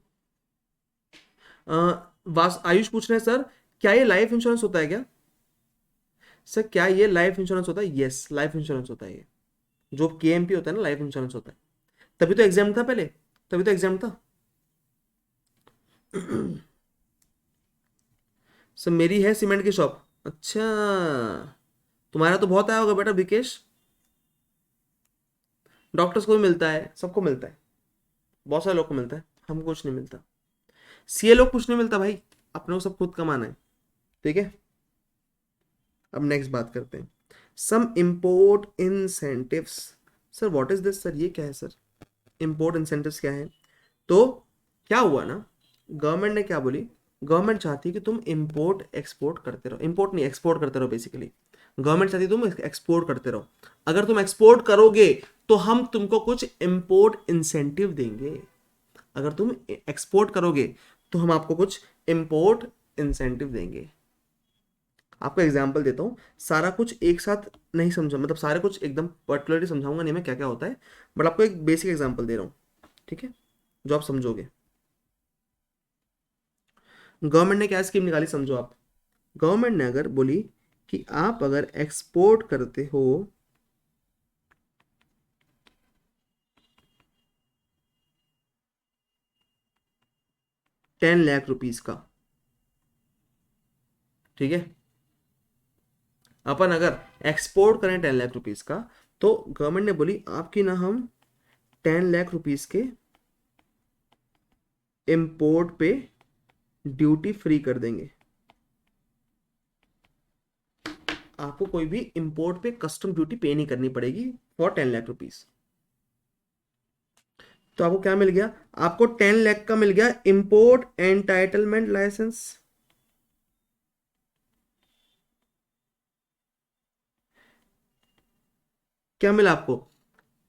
S1: वास आयुष पूछ रहे हैं सर, क्या ये लाइफ इंश्योरेंस होता है क्या? सर क्या ये लाइफ इंश्योरेंस होता है? यस, लाइफ इंश्योरेंस होता है ये। जो केएमपी होता है ना, लाइफ इंश्योरेंस होता है। तभी तो एग्जाम था पहले, तभी तो एग्जाम था। सर मेरी है सीमेंट की शॉप। अच्छा, तुम्हारा तो बहुत आया होगा बेटा विकेश। डॉक्टर्स को भी मिलता है, सबको मिलता है, बहुत सारे लोग को मिलता है, हमको कुछ नहीं मिलता। सीए लोग कुछ नहीं मिलता भाई, अपने को सब खुद कमाना है, ठीक है। अब नेक्स्ट बात करते हैं, some import incentives. Sir what is this? Sir ये क्या है सर? इम्पोर्ट इंसेंटिव्स क्या है? तो क्या हुआ ना, गवर्नमेंट ने क्या बोली, गवर्नमेंट चाहती है कि तुम इंपोर्ट एक्सपोर्ट करते रहो, इंपोर्ट नहीं एक्सपोर्ट करते रहो बेसिकली। गवर्नमेंट चाहती है तुम एक्सपोर्ट करते रहो। अगर तुम एक्सपोर्ट करोगे तो हम तुमको कुछ इंपोर्ट इंसेंटिव देंगे। अगर तुम एक्सपोर्ट करोगे तो हम आपको कुछ इंपोर्ट इंसेंटिव देंगे। आपको एग्जांपल देता हूँ, सारा कुछ एक साथ नहीं समझा, मतलब सारे कुछ एकदम पर्टिकुलरली समझाऊंगा नहीं मैं क्या क्या होता है, बट आपको एक बेसिक एग्जांपल दे रहा हूँ, ठीक है, जो आप समझोगे। गवर्नमेंट ने क्या स्कीम निकाली समझो आप। गवर्नमेंट ने अगर बोली कि आप अगर एक्सपोर्ट करते हो 10 लाख रुपीज का, ठीक है, अपन अगर एक्सपोर्ट करें 10 लाख रुपीज का, तो गवर्नमेंट ने बोली आपकी ना हम 10 लाख रुपीज के इंपोर्ट पे ड्यूटी फ्री कर देंगे। आपको कोई भी इंपोर्ट पे कस्टम ड्यूटी पे नहीं करनी पड़ेगी फॉर 10 लाख रुपीज। तो आपको क्या मिल गया? आपको 10 लाख का मिल गया इंपोर्ट एंटाइटलमेंट लाइसेंस। क्या मिला आपको?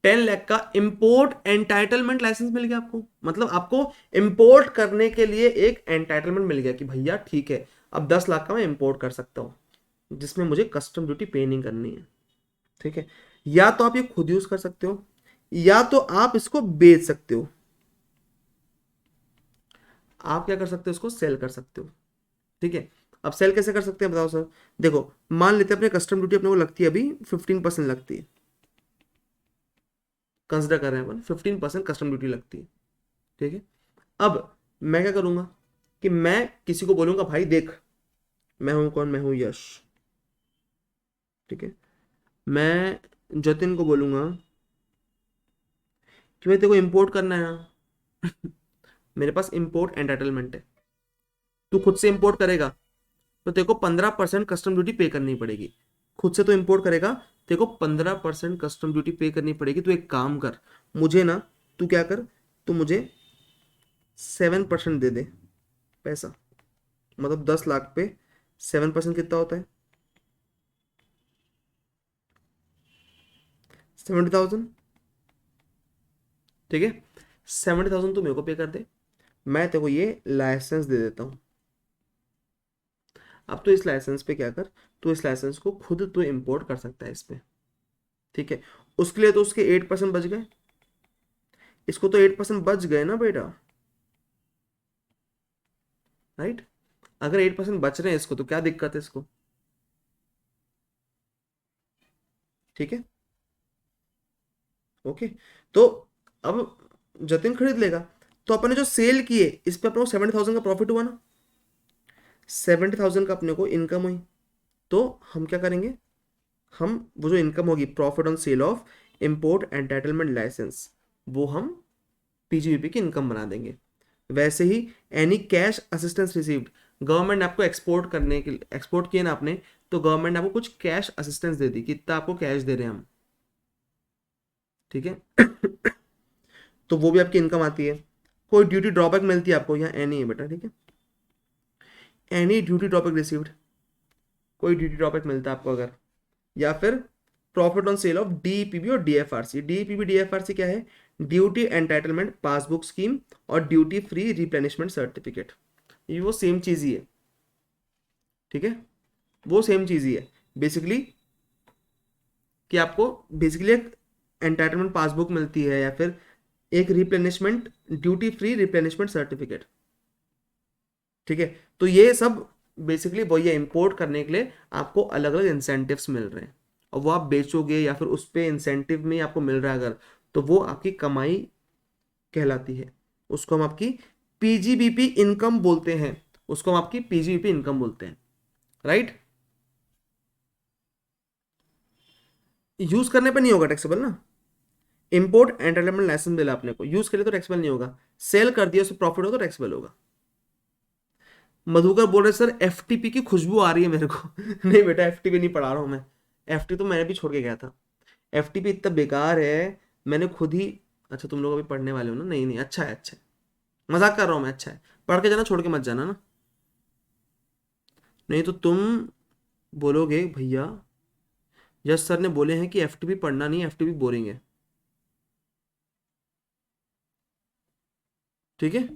S1: 10 लाख का इंपोर्ट एंटाइटलमेंट लाइसेंस मिल गया आपको। मतलब आपको इंपोर्ट करने के लिए एक एंटाइटलमेंट मिल गया कि भैया ठीक है, अब 10 लाख का मैं इंपोर्ट कर सकता हूं, जिसमें मुझे कस्टम ड्यूटी पे नहीं करनी है, ठीक है। या तो आप ये खुद यूज कर सकते हो, या तो आप इसको बेच सकते हो। आप क्या कर सकते हो? इसको सेल कर सकते हो, ठीक है। अब सेल कैसे कर सकते हैं बताओ सर? देखो, मान लेते हैं अपने कस्टम ड्यूटी अपने को लगती है अभी 15% लगती है, कंसिडर कर रहे हैं अपन 15% कस्टम ड्यूटी लगती है, ठीक है। अब मैं क्या करूंगा कि मैं किसी को बोलूंगा भाई देख, मैं हूं कौन? मैं हूं यश, ठीक है। मैं जतिन को बोलूंगा कि भाई तेरे को इंपोर्ट करना है ना, मेरे पास इंपोर्ट एंटाइटलमेंट है, तू खुद से इंपोर्ट करेगा तो तेरे को 15% कस्टम ड्यूटी पे करनी पड़ेगी। खुद से तो इंपोर्ट करेगा, तेरे को 15% कस्टम ड्यूटी पे करनी पड़ेगी। तू एक काम कर, मुझे ना, तू क्या कर, तू मुझे 7% दे दे पैसा। मतलब 10 लाख पे 7% कितना होता है? 70,000, ठीक है। 70,000 तू मेरे को पे कर दे, मैं तेरे को ये लाइसेंस दे देता हूँ। अब तो इस लाइसेंस पे क्या कर, तो इस लाइसेंस को खुद तो इंपोर्ट कर सकता है इस पे, ठीक है। उसके लिए तो उसके 8% बच गए, इसको तो 8% बच गए ना बेटा, राइट। अगर 8% बच रहे हैं इसको तो क्या दिक्कत है इसको, ठीक है। ओके। तो अब जतिन खरीद लेगा, तो अपने जो सेल किए इस पे अपने को 70,000 का प्रॉफिट हुआ ना, 70,000 का अपने को इनकम हुई। तो हम क्या करेंगे, हम वो जो इनकम होगी profit on sale of import entitlement licence, वो हम पीजीबीपी की इनकम बना देंगे। वैसे ही any cash assistance received, government ने आपको एक्सपोर्ट करने के एक्सपोर्ट किए ना आपने, तो गवर्नमेंट ने आपको कुछ कैश असिस्टेंस दे दी, कितना आपको कैश दे रहे हैं हम, ठीक है। तो वो भी आपकी इनकम आती है। कोई ड्यूटी ड्रॉबैक मिलती है आपको, यहाँ एनी है बेटा, ठीक है, एनी ड्यूटी ड्रॉबैक रिसीव्ड, कोई ड्यूटी ड्रॉबैक मिलता है आपको अगर, या फिर प्रॉफिट ऑन सेल ऑफ डीईपीबी और डीएफआरसी। डीईपीबी डीएफआरसी क्या है? ड्यूटी एंटाइटलमेंट पासबुक स्कीम और ड्यूटी फ्री रिप्लेनिशमेंट सर्टिफिकेट, ये वो सेम चीज ही है, ठीक है, वो सेम चीज ही है बेसिकली, कि आपको बेसिकली एक एंटाइटलमेंट पासबुक मिलती है या फिर एक replenishment duty free replenishment certificate, ठीक है। तो ये सब बेसिकली वही है, इंपोर्ट करने के लिए आपको अलग अलग इंसेंटिव्स मिल रहे हैं, और वो आप बेचोगे या फिर उस पे इंसेंटिव में आपको मिल रहा है अगर, तो वो आपकी कमाई कहलाती है, उसको हम आपकी पीजीबीपी इनकम बोलते हैं, उसको हम आपकी पीजीबीपी इनकम बोलते हैं, राइट। यूज करने पे नहीं होगा टैक्सेबल ना, इंपोर्ट एंटाइटलमेंट लाइसेंस मिला आपने को, यूज करिए तो टैक्सेबल नहीं होगा, सेल कर दिया उससे प्रॉफिट हो तो टैक्सेबल होगा। मधुकर बोल रहे सर एफटीपी की खुशबू आ रही है मेरे को। नहीं बेटा, एफटीपी नहीं पढ़ा रहा हूँ मैं, एफटी तो मैंने भी छोड़ के गया था, एफटीपी इतना बेकार है, मैंने खुद ही। अच्छा तुम लोग अभी पढ़ने वाले हो ना, नहीं नहीं, अच्छा है अच्छा है, मजाक कर रहा हूँ मैं, अच्छा है, पढ़ के जाना, छोड़ के मत जाना ना, नहीं तो तुम बोलोगे भैया यश सर ने बोले हैं कि एफटीपी पढ़ना नहीं, एफटीपी बोरिंग है, ठीक है।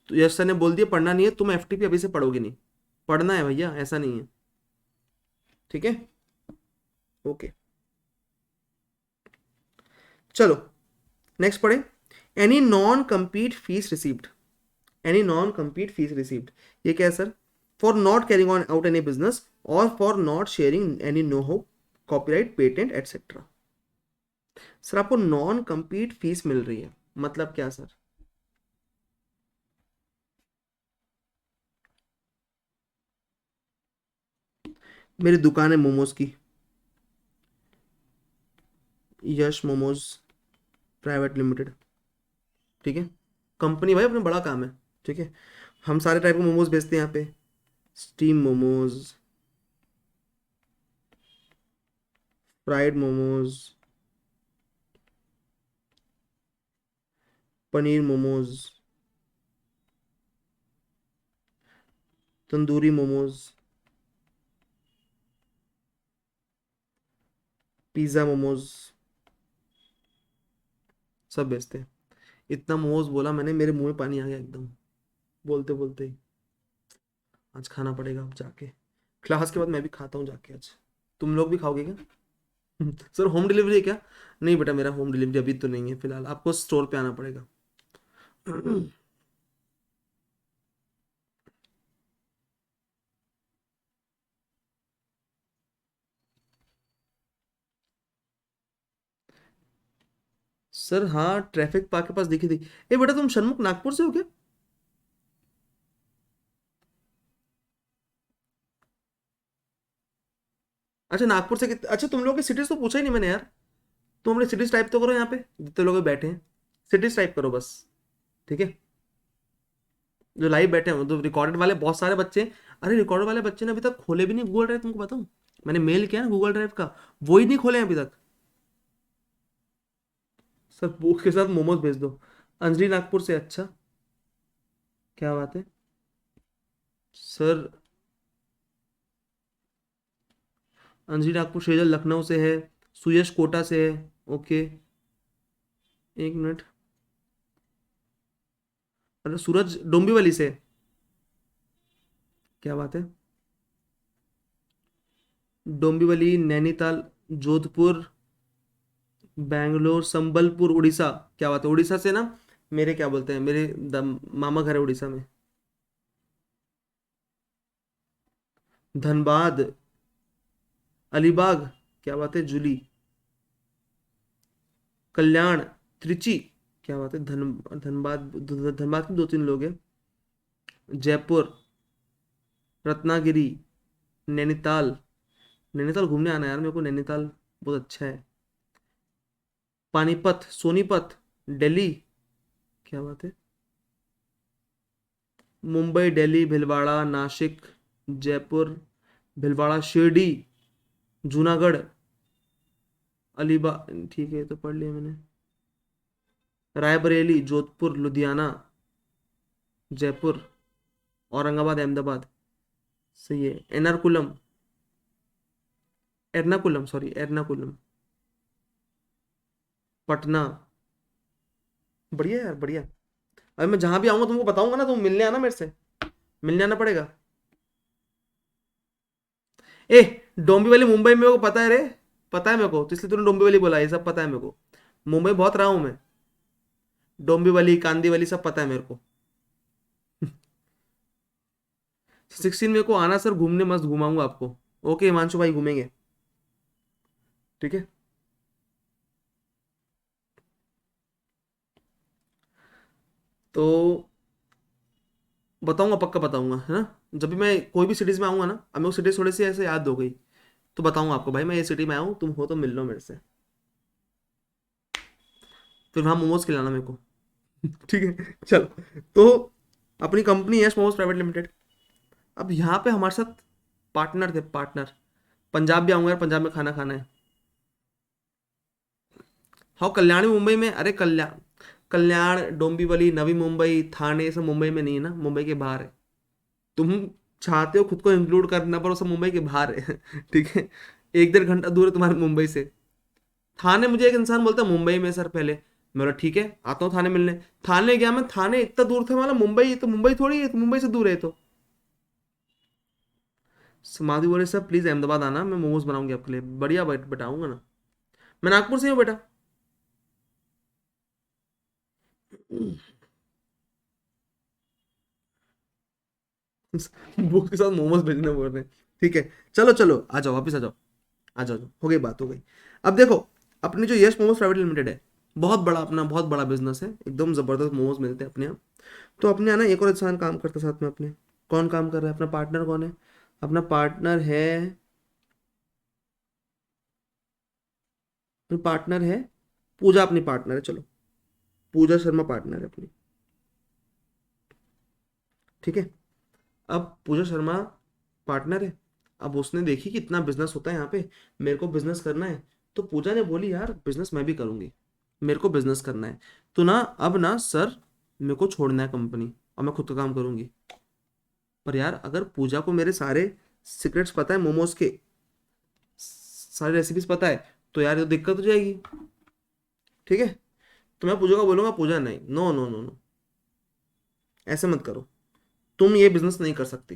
S1: तो यश सर ने बोल दिया पढ़ना नहीं है, तुम एफटीपी अभी से पढ़ोगे नहीं, पढ़ना है भैया, ऐसा नहीं है, ठीक है, ओके। चलो नेक्स्ट पढ़े, any non compete fees received, any non compete fees received, ये क्या है sir? For not carrying on out any business or for not sharing any know how copyright patent etcetera. Sir आपको non compete fees मिल रही है, मतलब क्या sir? मेरी दुकान है मोमोज की, यश मोमोज प्राइवेट लिमिटेड, ठीक है, कंपनी भाई अपना बड़ा काम है, ठीक है, हम सारे टाइप के मोमोज बेचते हैं यहाँ पे, steam momos, fried momos, paneer momos, tandoori momos, pizza momos, सब बेचते हैं। इतना मोमोज बोला मैंने, मेरे मुंह में पानी आ गया एकदम बोलते बोलते ही। आज खाना पड़ेगा अब जाके, क्लास के बाद मैं भी खाता हूँ जाके आज। तुम लोग भी खाओगे क्या? सर होम डिलीवरी है क्या? नहीं बेटा, मेरा होम डिलीवरी अभी तो नहीं है फिलहाल, आपको स्टोर पे आना पड़ेगा। सर हाँ, ट्रैफिक पार्क के पास दिखी थी। ए बेटा तुम शनमुख नागपुर से हो क्या? अच्छा नागपुर से अच्छा तुम लोग की सिटीज तो पूछा ही नहीं मैंने यार। तुम अपने सिटीज टाइप तो करो यहाँ पे, जितने लोग बैठे हैं सिटीज टाइप करो बस, ठीक है, जो लाइव बैठे हैं, तो रिकॉर्डेड वाले बहुत सारे बच्चे हैं। अरे रिकॉर्डेड वाले बच्चे ने अभी तक खोले भी नहीं गूगल ड्राइव, तुमको बताऊं, मैंने मेल किया ना गूगल ड्राइव का, वो ही नहीं खोले हैं अभी तक। सर बुक के साथ मोमोज भेज दो। अंजलि नागपुर से, अच्छा क्या बात है सर। अंजलि नागपुर, शेजल लखनऊ से है, सुयश कोटा से है, ओके, एक मिनट। अरे सूरज डोंबिवली से, क्या बात है, डोंबिवली, नैनीताल, जोधपुर, बैंगलोर, संबलपुर, उड़ीसा, क्या बात है, उड़ीसा से ना, मेरे क्या बोलते हैं, मेरे मामा घर है उड़ीसा में। धनबाद, अलीबाग, क्या बात है, जूली, कल्याण, त्रिची, क्या बात है, धनबाद, धनबाद के दो तीन लोग हैं, जयपुर, रत्नागिरी, नैनीताल, नैनीताल घूमने आना है यार मेरे को, नैनीताल बहुत अच्छा है, पानीपत, सोनीपत, दिल्ली, क्या बात है, मुंबई, दिल्ली, भिलवाड़ा, नासिक, जयपुर, भिलवाड़ा, शिरडी, जूनागढ़, अलीबाग ठीक है, ये तो पढ़ लिया मैंने। रायबरेली, जोधपुर, लुधियाना, जयपुर, औरंगाबाद, अहमदाबाद। सही है। एर्नाकुलम, एर्नाकुलम सॉरी, एर्नाकुलम, पटना। बढ़िया यार, बढ़िया। अरे मैं जहां भी आऊंगा तुमको बताऊंगा ना, तुम मिलने आना मेरे से, मिलने आना पड़ेगा। ए, डोंबिवली मुंबई में, मेरे को पता है रे, पता है मेरे को, तो इसलिए तूने डोंबिवली बोला, ये सब पता है मेरे को। मुंबई बहुत रहा हूं मैं। डोंबिवली, कांदीवली सब पता है मेरे को। 16 मेरे को आना सर, घूमने मस्त घुमाऊंगा आपको। ओके हिमांशु भाई, घूमेंगे। ठीक है। तो बताऊंगा, पक्का बताऊंगा, है ना। जब भी मैं कोई भी सिटीज में आऊंगा ना, अब मेरे को सिटीज थोड़ी सी ऐसे याद हो गई, तो बताऊंगा आपको भाई, मैं ये सिटी में आया हूँ, तुम हो तो मिल लो मेरे से। फिर वहाँ मोमोज खिलाना मेरे को। ठीक है चलो। तो अपनी कंपनी है मोमोज प्राइवेट लिमिटेड। अब यहाँ पे हमारे साथ पार्टनर थे, पार्टनर। पंजाब भी आऊंगा यार, पंजाब में खाना खाना है। हाँ, कल्याणी मुंबई में, अरे कल्याण, कल्याण, डोंबिवली, नवी मुंबई, थाने, ये सब मुंबई में नहीं है ना, मुंबई के बाहर है। तुम चाहते हो खुद को इंक्लूड करना, पर वो सब मुंबई के बाहर है। ठीक है। 1-1.5 घंटा दूर है तुम्हारे मुंबई से। थाने, मुझे एक इंसान बोलता है मुंबई में सर पहले। मैं बोला ठीक है, आता हूँ थाने मिलने। थाने गया मैं, थाने इतना दूर था, मतलब मुंबई, ये तो मुंबई थोड़ी है, तो मुंबई से दूर है ये तो। समाधि बोले सर प्लीज अहमदाबाद आना, मैं मोमोज बनाऊंगी आपके लिए, बढ़िया बताऊंगा ना। मैं नागपुर से हूँ बेटा। बुक के साथ मोमोज भेजने बोल रहे हैं। ठीक है। चलो चलो, आ जाओ वापिस आ जाओ। आ जाओ, हो गई बात, हो गई। अब देखो, अपनी जो यश मोमोज प्राइवेट लिमिटेड है, बहुत बड़ा, अपना बहुत बड़ा बिजनेस है, एकदम जबरदस्त मोमोज मिलते हैं अपने यहाँ। तो अपने यहाँ ना एक और इंसान काम करता है साथ में अपने। कौन काम कर रहा है? अपना पार्टनर कौन है? अपना पार्टनर है, अपनी पार्टनर है पूजा, अपनी पार्टनर है, चलो। पूजा शर्मा पार्टनर है अपनी। ठीक है। अब पूजा शर्मा पार्टनर है। अब उसने देखी कि इतना बिजनेस होता है यहाँ पे, मेरे को बिजनेस करना है। तो पूजा ने बोली यार बिजनेस मैं भी करूंगी, मेरे को बिजनेस करना है। तो ना अब ना सर, मेरे को छोड़ना है कंपनी, और मैं खुद का काम करूंगी। पर यार अगर पूजा को मेरे सारे सीक्रेट्स पता है मोमोज के, सारी रेसिपीज पता है, तो यार ये तो दिक्कत हो जाएगी। ठीक है। तो मैं पूजा को बोलूंगा, पूजा नहीं, नो नो नो नो, ऐसे मत करो, तुम ये बिजनेस नहीं कर सकती।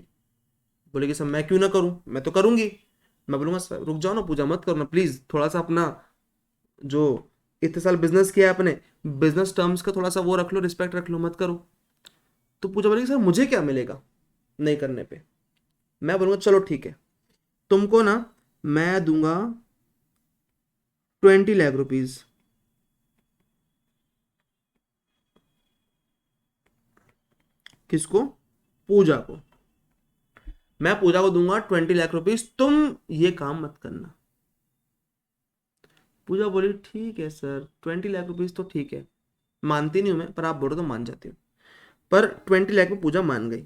S1: बोलेगी सर मैं क्यों ना करूं, मैं तो करूंगी। मैं बोलूंगा सर रुक जाओ ना पूजा, मत करो ना प्लीज, थोड़ा सा अपना जो इतने साल बिजनेस किया है अपने, बिजनेस टर्म्स का थोड़ा सा वो रख लो, रिस्पेक्ट रख लो, मत करो। तो पूजा बोलेगी सर मुझे क्या मिलेगा नहीं करने पे। मैं बोलूंगा चलो ठीक है, तुमको ना मैं दूंगा 20 लाख रुपीज। किसको? पूजा को। मैं पूजा को दूंगा 20 लाख रुपीज, तुम ये काम मत करना। पूजा बोली ठीक है सर, 20 लाख रुपीज तो ठीक है, मानती नहीं हूं मैं, पर आप बोलो तो मान जाती हूँ। पर 20 लाख में पूजा मान गई।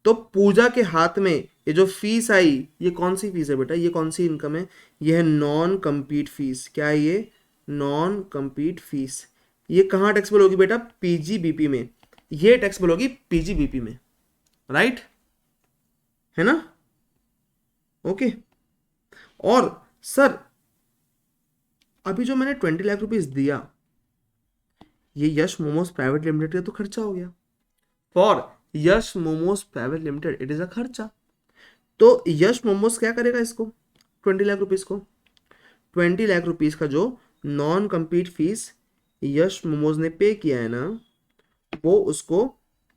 S1: तो पूजा के हाथ में ये जो फीस आई, ये कौन सी फीस है बेटा, ये कौन सी इनकम है? ये है नॉन कम्पीट फीस। क्या है ये? Non compete fees. ये कहाँ टैक्सेबल होगी बेटा? पीजीबीपी में। ये टैक्सेबल होगी पीजीबीपी में, राइट, है ना? ओके। और सर, अभी जो मैंने 20 लाख रुपीज दिया, ये यश मोमोज प्राइवेट लिमिटेड का तो खर्चा हो गया। For Yash momos private limited it is a खर्चा। तो यश मोमोज क्या करेगा इसको, 20 लाख रुपीज को? 20 लाख रुपीज का जो नॉन कम्पीट फीस यश मोमोज ने पे किया है ना, वो उसको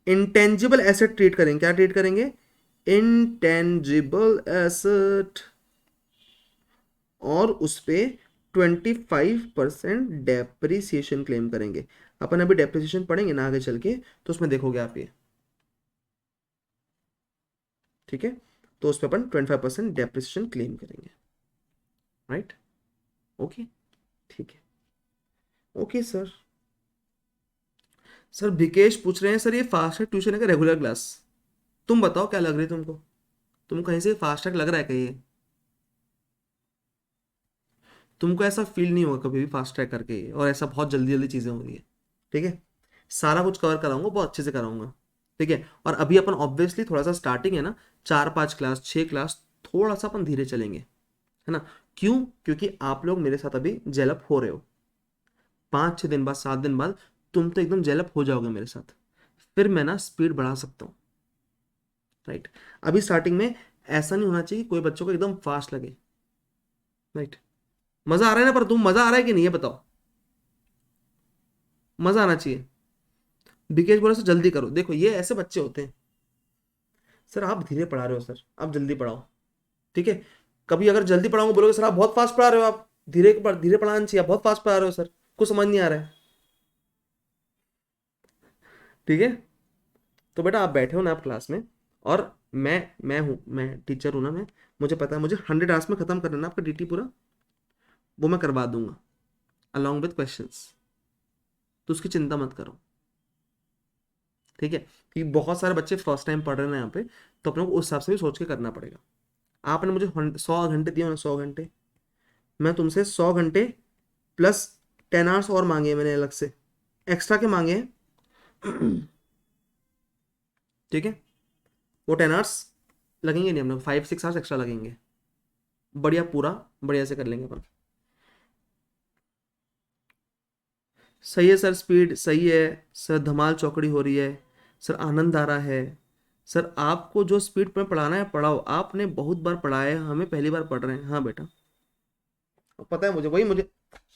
S1: इंटेंजिबल एसेट ट्रीट करेंगे। क्या ट्रीट करेंगे? Intangible asset. और उस पे 25% डेप्रिसिएशन क्लेम करेंगे। अपन अभी डेप्रिसिएशन पढ़ेंगे ना आगे चल के, तो उसमें देखोगे आप ये। ठीक है। तो उस पर अपन 25% डेप्रिसिएशन क्लेम करेंगे, राइट। ओके। ठीक है। Okay sir. सर विकेश पूछ रहे हैं सर, ये फास्ट ट्रैक ट्यूशन है क्या रेगुलर क्लास? तुम बताओ क्या लग रही है तुमको, तुम कहीं से फास्ट ट्रैक लग रहा है कहीं ये? तुमको ऐसा फील नहीं होगा कभी भी फास्ट ट्रैक करके, और ऐसा बहुत जल्दी जल्दी चीज़ें हो रही है। ठीक है, सारा कुछ कवर कराऊंगा, बहुत अच्छे से कराऊंगा। ठीक है, और अभी अपन ऑब्वियसली थोड़ा सा स्टार्टिंग है ना, 4-5 क्लास 6 क्लास, थोड़ा सा अपन धीरे चलेंगे, है ना। क्यों? क्योंकि आप लोग मेरे साथ अभी जेलअप हो रहे हो। 5-6 दिन बाद, 7 दिन बाद तुम तो एकदम जेलअप हो जाओगे मेरे साथ, फिर मैं ना स्पीड बढ़ा सकता हूँ। राइट, अभी स्टार्टिंग में ऐसा नहीं होना चाहिए कि कोई बच्चों को एकदम फास्ट लगे। राइट, मजा आ रहा है ना, पर तुम मजा आ रहा है कि नहीं, ये बताओ। मजा आना चाहिए। विकेश बोला सर जल्दी करो। देखो ये ऐसे बच्चे होते हैं, सर आप धीरे पढ़ा रहे हो, सर आप जल्दी पढ़ाओ। ठीक है, कभी अगर जल्दी पढ़ाऊंगा बोलोगे सर आप बहुत फास्ट पढ़ा रहे हो, आप धीरे पढ़ाना चाहिए, आप बहुत फास्ट पढ़ा रहे हो सर, कुछ समझ नहीं आ रहा है। ठीक है, तो बेटा आप बैठे हो ना आप क्लास में, और मैं टीचर हूं ना, मैं, मुझे पता है, मुझे 100 आवर्स में खत्म करना है ना आपका डीटी पूरा, वो मैं करवा दूंगा अलॉन्ग विद क्वेश्चंस, तो उसकी चिंता मत करो। ठीक है, क्योंकि बहुत सारे बच्चे फर्स्ट टाइम पढ़ रहे हैं ना यहाँ पे, तो अपने को उस हिसाब से भी सोच के करना पड़ेगा। आपने मुझे 100 घंटे दिए ना, 100 घंटे, मैं तुमसे 100 घंटे प्लस 10 आवर्स और मांगे हैं मैंने अलग से, एक्स्ट्रा के मांगे हैं। ठीक है, वो 10 आवर्स लगेंगे नहीं, हमने 5-6 आवर्स एक्स्ट्रा लगेंगे, बढ़िया पूरा बढ़िया से कर लेंगे अपन। सही है सर, स्पीड सही है सर, धमाल चौकड़ी हो रही है सर, आनंद आ रहा है सर, आपको जो स्पीड में पढ़ाना है पढ़ाओ, आपने बहुत बार पढ़ाया है, हमें पहली बार पढ़ रहे हैं। हाँ बेटा, पता है मुझे, वही मुझे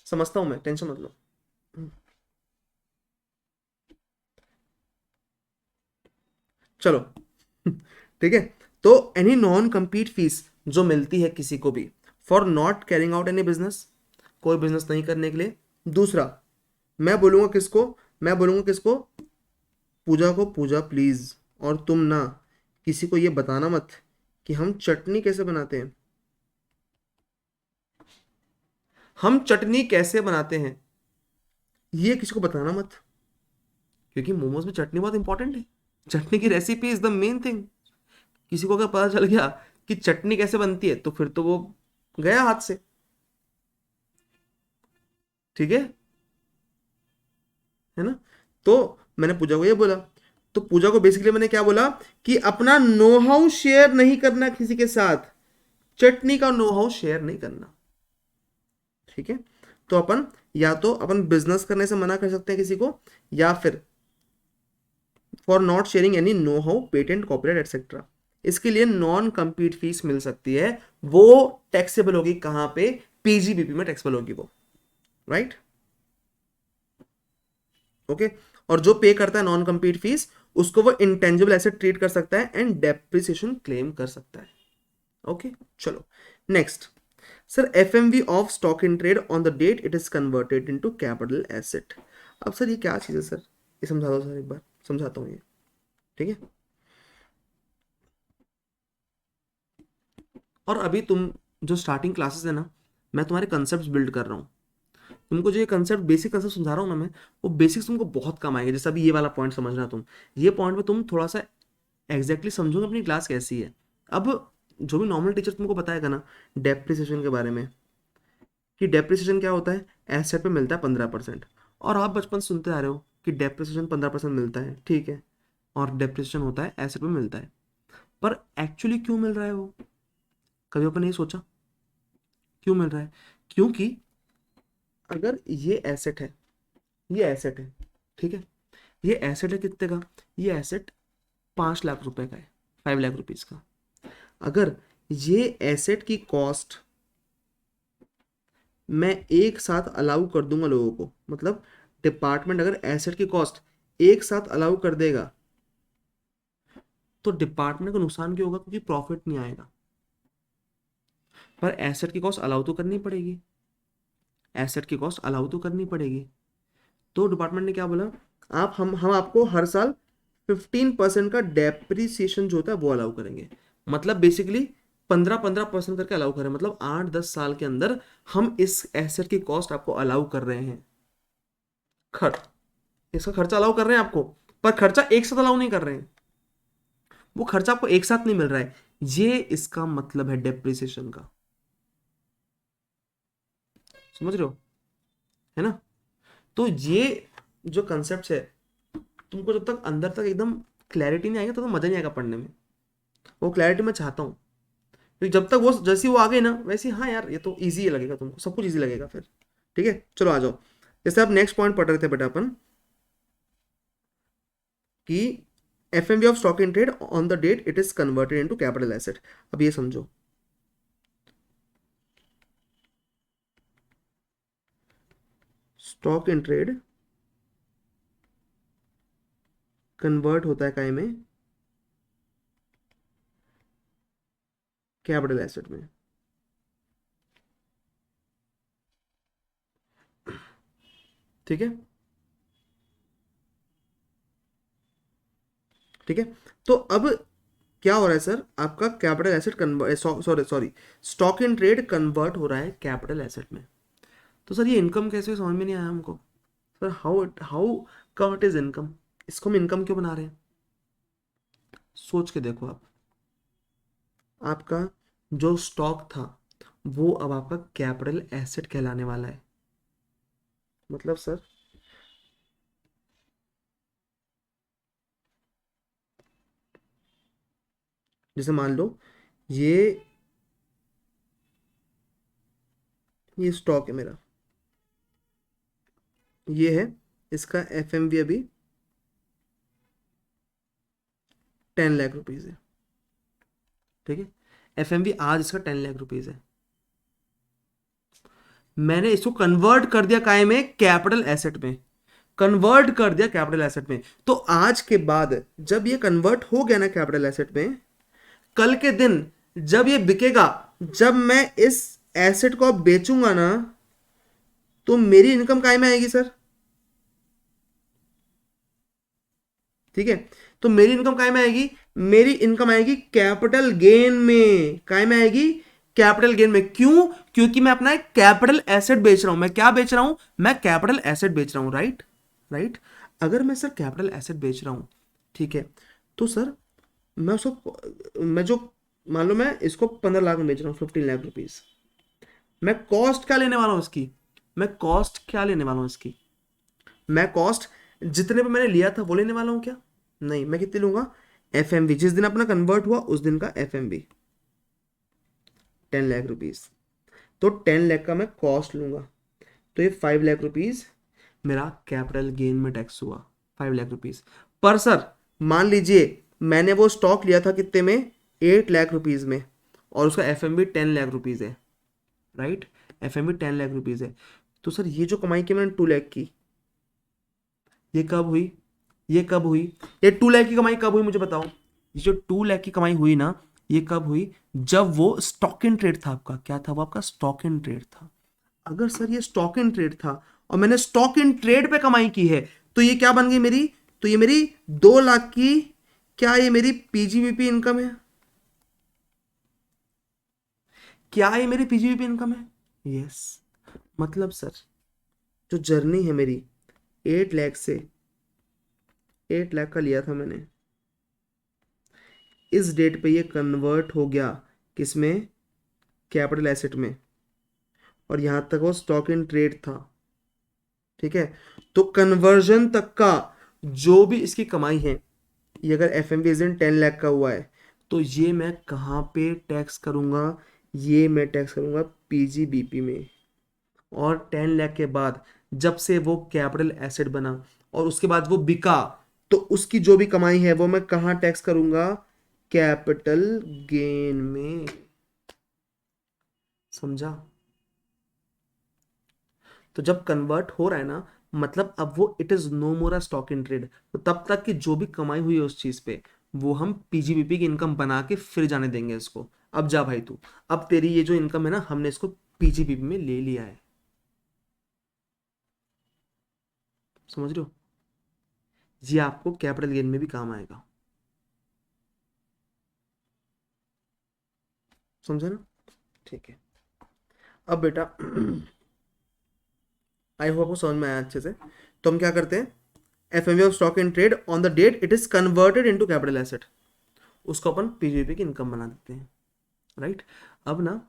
S1: समझता हूँ मैं, टेंशन मत लो। चलो। ठीक है, तो एनी नॉन compete फीस जो मिलती है किसी को भी for not carrying out any business, कोई बिजनेस नहीं करने के लिए। दूसरा, मैं बोलूंगा किसको, मैं बोलूंगा किसको, पूजा को, पूजा प्लीज, और तुम ना किसी को ये बताना मत कि हम चटनी कैसे बनाते हैं, हम चटनी कैसे बनाते हैं, ये किसी को बताना मत, क्योंकि मोमोज में चटनी बहुत इंपॉर्टेंट है। चटनी की recipe is the main thing. किसी को अगर पता चल गया कि चटनी कैसे बनती है, तो फिर तो वो गया हाथ से। ठीक है है ना। तो मैंने पूजा को ये बोला, तो पूजा को बेसिकली मैंने क्या बोला कि अपना नो हाउ शेयर नहीं करना किसी के साथ, चटनी का नो हाउ शेयर नहीं करना। ठीक है, तो अपन या तो अपन बिजनेस करने से मना कर सकते हैं किसी को, या फिर for not sharing any know how patent copyright etcetera, इसके लिए नॉन कंपीट फीस मिल सकती है। वो टैक्सेबल होगी कहां पे, पीजीबीपी में टैक्सेबल होगी वो। Right, okay. और जो पे करता है नॉन कंपीट फीस, उसको वो इंटेंजिबल एसेट ट्रीट कर सकता है एंड डेप्रिसिएशन क्लेम कर सकता है। ओके, चलो next. Sir FMV of stock in trade on the date it is converted into capital asset. अब सर ये क्या चीज है सर, ये समझा दो सर, एक बार समझाता हूँ ये। ठीक है, और अभी तुम जो स्टार्टिंग क्लासेस है ना, मैं तुम्हारे कंसेप्ट बिल्ड कर रहा हूँ, तुमको जो ये कंसेप्ट बेसिक कंसेप्ट समझा रहा हूँ ना मैं, वो बेसिक्स तुमको बहुत कम आएंगे। जैसे अभी ये वाला पॉइंट समझना, तुम ये पॉइंट में तुम थोड़ा सा एग्जैक्टली समझोगे अपनी क्लास कैसी है। अब जो भी नॉर्मल टीचर तुमको बताएगा ना डेप्रिसिएशन के बारे में, कि डेप्रिसिएशन क्या होता है, एसेट पे मिलता है 15%, और आप बचपन से सुनते आ रहे हो कि डेप्रिसिएशन 15% मिलता है, ठीक है, और डेप्रिसिएशन होता है एसेट पे मिलता है, पर एक्चुअली क्यों मिल रहा है वो, कभी अपन नहीं सोचा क्यों मिल रहा है। क्योंकि अगर ये एसेट है, ये एसेट है, ठीक है, ये एसेट है कितने का, ये एसेट 5 लाख रुपए का है, 5 लाख रुपीज का। अगर ये एसेट की कॉस्ट मैं एक साथ अलाउ कर दूंगा लोगों को, मतलब डिपार्टमेंट अगर एसेट की कॉस्ट एक साथ अलाउ कर देगा, तो डिपार्टमेंट को नुकसान क्यों होगा, क्योंकि प्रॉफिट नहीं आएगा। पर एसेट की कॉस्ट अलाउ तो करनी पड़ेगी, एसेट की कॉस्ट अलाउ तो करनी पड़ेगी। तो डिपार्टमेंट ने क्या बोला, आप हम आपको हर साल 15% का डेप्रिसिएशन जो होता है वो अलाउ करेंगे। मतलब बेसिकली 15-15% करके अलाउ करें, मतलब 8-10 साल के अंदर हम इस एसेट की कॉस्ट आपको अलाउ कर रहे हैं। खर्च, इसका खर्चा अलाउ कर रहे हैं आपको, पर खर्चा एक साथ अलाउ नहीं कर रहे हैं, वो खर्चा आपको एक साथ नहीं मिल रहा है। ये इसका मतलब है डेप्रिसिएशन का। समझ रहे हो, है ना। तो ये जो कंसेप्ट है, तुमको जब तक अंदर तक एकदम क्लैरिटी नहीं आएगा तो मजा नहीं आएगा पढ़ने में। वो क्लैरिटी मैं चाहता हूँ, क्योंकि जब तक वो जैसी वो आ गई ना वैसे हाँ यार ये तो ईजी लगेगा, तुमको सब कुछ ईजी लगेगा फिर। ठीक है, चलो आ जाओ। जैसे आप नेक्स्ट पॉइंट पढ़ रहे थे बेटा अपन, कि FMV of stock in trade on the date it is converted into capital asset. अब ये समझो, स्टॉक इन ट्रेड कन्वर्ट होता है काय में, कैपिटल एसेट में। ठीक है, ठीक है। तो अब क्या हो रहा है सर, आपका capital asset convert, sorry sorry, stock in trade convert हो रहा है कैपिटल एसेट में। तो सर ये इनकम कैसे, समझ में नहीं आया हमको। Sir how come it is income, इसको हम इनकम क्यों बना रहे हैं। सोच के देखो आप, आपका जो स्टॉक था वो अब आपका कैपिटल एसेट कहलाने वाला है। मतलब सर, जैसे मान लो ये ये स्टॉक है मेरा, ये है, इसका एफएमवी अभी 10 लाख रुपीज है। ठीक है, एफएमवी आज इसका 10 लाख रुपीज है। मैंने इसको कन्वर्ट कर दिया काय में, कैपिटल एसेट में, कन्वर्ट कर दिया कैपिटल एसेट में। तो आज के बाद जब ये कन्वर्ट हो गया ना कैपिटल एसेट में, कल के दिन जब ये बिकेगा, जब मैं इस एसेट को अब बेचूंगा ना, तो मेरी इनकम काय में आएगी सर। ठीक है, तो मेरी इनकम काय में आएगी, मेरी इनकम आएगी कैपिटल गेन में। काय में आएगी, कैपिटल गेन में। क्यों, क्योंकि मैं अपना एक कैपिटल एसेट बेच रहा हूं। मैं क्या बेच रहा हूं, मैं कैपिटल एसेट बेच रहा हूं, राइट राइट। अगर मैं सर कैपिटल एसेट बेच रहा हूं, ठीक है, तो सर मैं उसको, मैं जो, मान लो मैं इसको 15 लाख में बेच रहा हूँ, 15 लाख रुपीज। मैं कॉस्ट क्या लेने वाला हूँ इसकी, मैं कॉस्ट क्या लेने वाला हूँ इसकी, मैं कॉस्ट जितने पे मैंने लिया था वो लेने वाला हूँ क्या, नहीं। मैं कितने लूंगा, एफएमवी जिस दिन अपना कन्वर्ट हुआ उस दिन का एफएमवी 10 लाख रुपीज। तो 10 लाख का मैं कॉस्ट लूंगा, तो ये 5 लाख रुपीज मेरा कैपिटल गेन में टैक्स हुआ, 5 लाख रुपीज। पर सर मान लीजिए मैंने वो स्टॉक लिया था कितने में, 8 लाख रुपीज में, और उसका एफएमवी 10 लाख रुपीज है, राइट। एफएमवी 10 लाख रुपीज है। तो सर ये जो कमाई की मैंने 2 लाख की, ये कब हुई, ये कब हुई, ये 2 लाख की कमाई कब हुई मुझे बताओ। ये जो 2 लाख की कमाई हुई ना, ये कब हुई, जब वो स्टॉक इन ट्रेड था आपका। क्या था वो, आपका स्टॉक इन ट्रेड था। अगर सर ये स्टॉक इन ट्रेड था और मैंने स्टॉक इन ट्रेड पे कमाई की है, तो ये क्या बन गई मेरी, तो ये मेरी 2 लाख की, क्या ये मेरी पीजीबीपी इनकम है, क्या ये मेरी पीजीबीपी इनकम है। यस। मतलब सर जो जर्नी है मेरी, 8 लाख से, 8 लाख का लिया था मैंने, इस डेट पे ये कन्वर्ट हो गया किसमें, कैपिटल एसेट में, और यहां तक वो स्टॉक इन ट्रेड था। ठीक है, तो कन्वर्जन तक का जो भी इसकी कमाई है, ये अगर एफ एम 10 लाख का हुआ है, तो ये मैं कहाँ पे टैक्स करूंगा, ये मैं टैक्स करूंगा पीजीबीपी में। और 10 लाख के बाद जब से वो कैपिटल एसेट बना और उसके बाद वो बिका, तो उसकी जो भी कमाई है वो मैं कहाँ टैक्स करूंगा, कैपिटल गेन में। समझा। तो जब कन्वर्ट हो रहा है ना, मतलब अब वो it is no more a stock in trade. तो तब तक की जो भी कमाई हुई है उस चीज पे, वो हम पीजीबीपी की इनकम बना के फिर जाने देंगे इसको। अब जा भाई तू, अब तेरी ये जो इनकम है ना, हमने इसको पीजीबीपी में ले लिया है। समझ रहे हो, ये आपको कैपिटल गेन में भी काम आएगा। समझा ना। ठीक है, अब बेटा आई होप आपको समझ में आया अच्छे से। तो हम क्या करते हैं, FMV of stock in trade on the date it is converted into capital asset, उसको अपन पीवीपी की इनकम बना देते हैं, राइट। अब ना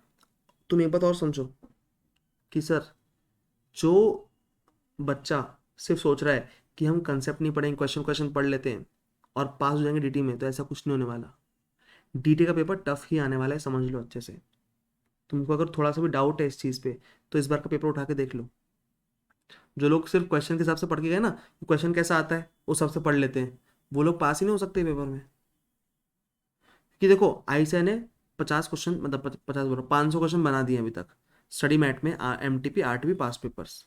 S1: तुम एक बात और समझो कि सर जो बच्चा सिर्फ सोच रहा है कि हम कंसेप्ट नहीं पढ़ेंगे, क्वेश्चन क्वेश्चन पढ़ लेते हैं और पास हो जाएंगे डीटी में, तो ऐसा कुछ नहीं होने वाला। डीटी का पेपर टफ ही आने वाला है, समझ लो अच्छे से। तुमको अगर थोड़ा सा भी डाउट है इस चीज़ पे, तो इस बार का पेपर उठा के देख लो। जो लोग सिर्फ क्वेश्चन के हिसाब से पढ़ के गए ना, क्वेश्चन कैसा आता है उस हिसाब से पढ़ लेते हैं, वो लोग पास ही नहीं हो सकते पेपर में। कि देखो आईसा ने 50 क्वेश्चन, मतलब 50 बोलो 500 क्वेश्चन बना दिए अभी तक स्टडी मैट में, MTP RTP पास पेपर्स।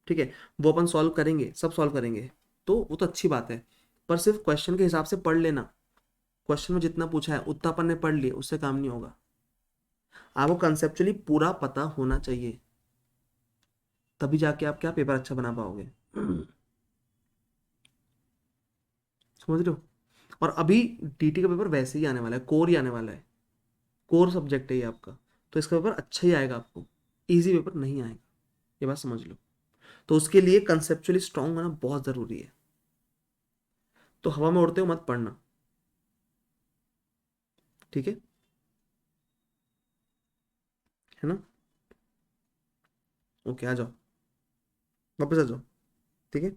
S1: ठीक है, वो अपन सॉल्व करेंगे, सब सॉल्व करेंगे, तो वो तो अच्छी बात है। पर सिर्फ क्वेश्चन के हिसाब से पढ़ लेना, क्वेश्चन में जितना पूछा है उतना अपन ने पढ़ लिया, उससे काम नहीं होगा। आपको कंसेप्चुअली पूरा पता होना चाहिए, तभी जाके आप क्या पेपर अच्छा बना पाओगे। समझ रहे हो। और अभी डीटी का पेपर वैसे ही आने वाला है, कोर ही आने वाला है, कोर सब्जेक्ट है ये आपका, तो इसका पेपर अच्छा ही आएगा आपको, इजी पेपर नहीं आएगा, ये बात समझ लो। तो उसके लिए कंसेप्चुअली स्ट्रांग होना बहुत ज़रूरी है। तो हवा में उड़ते हो मत पढ़ना, ठीक है ना। ओके, आ जाओ, वापस आ जाओ। ठीक है,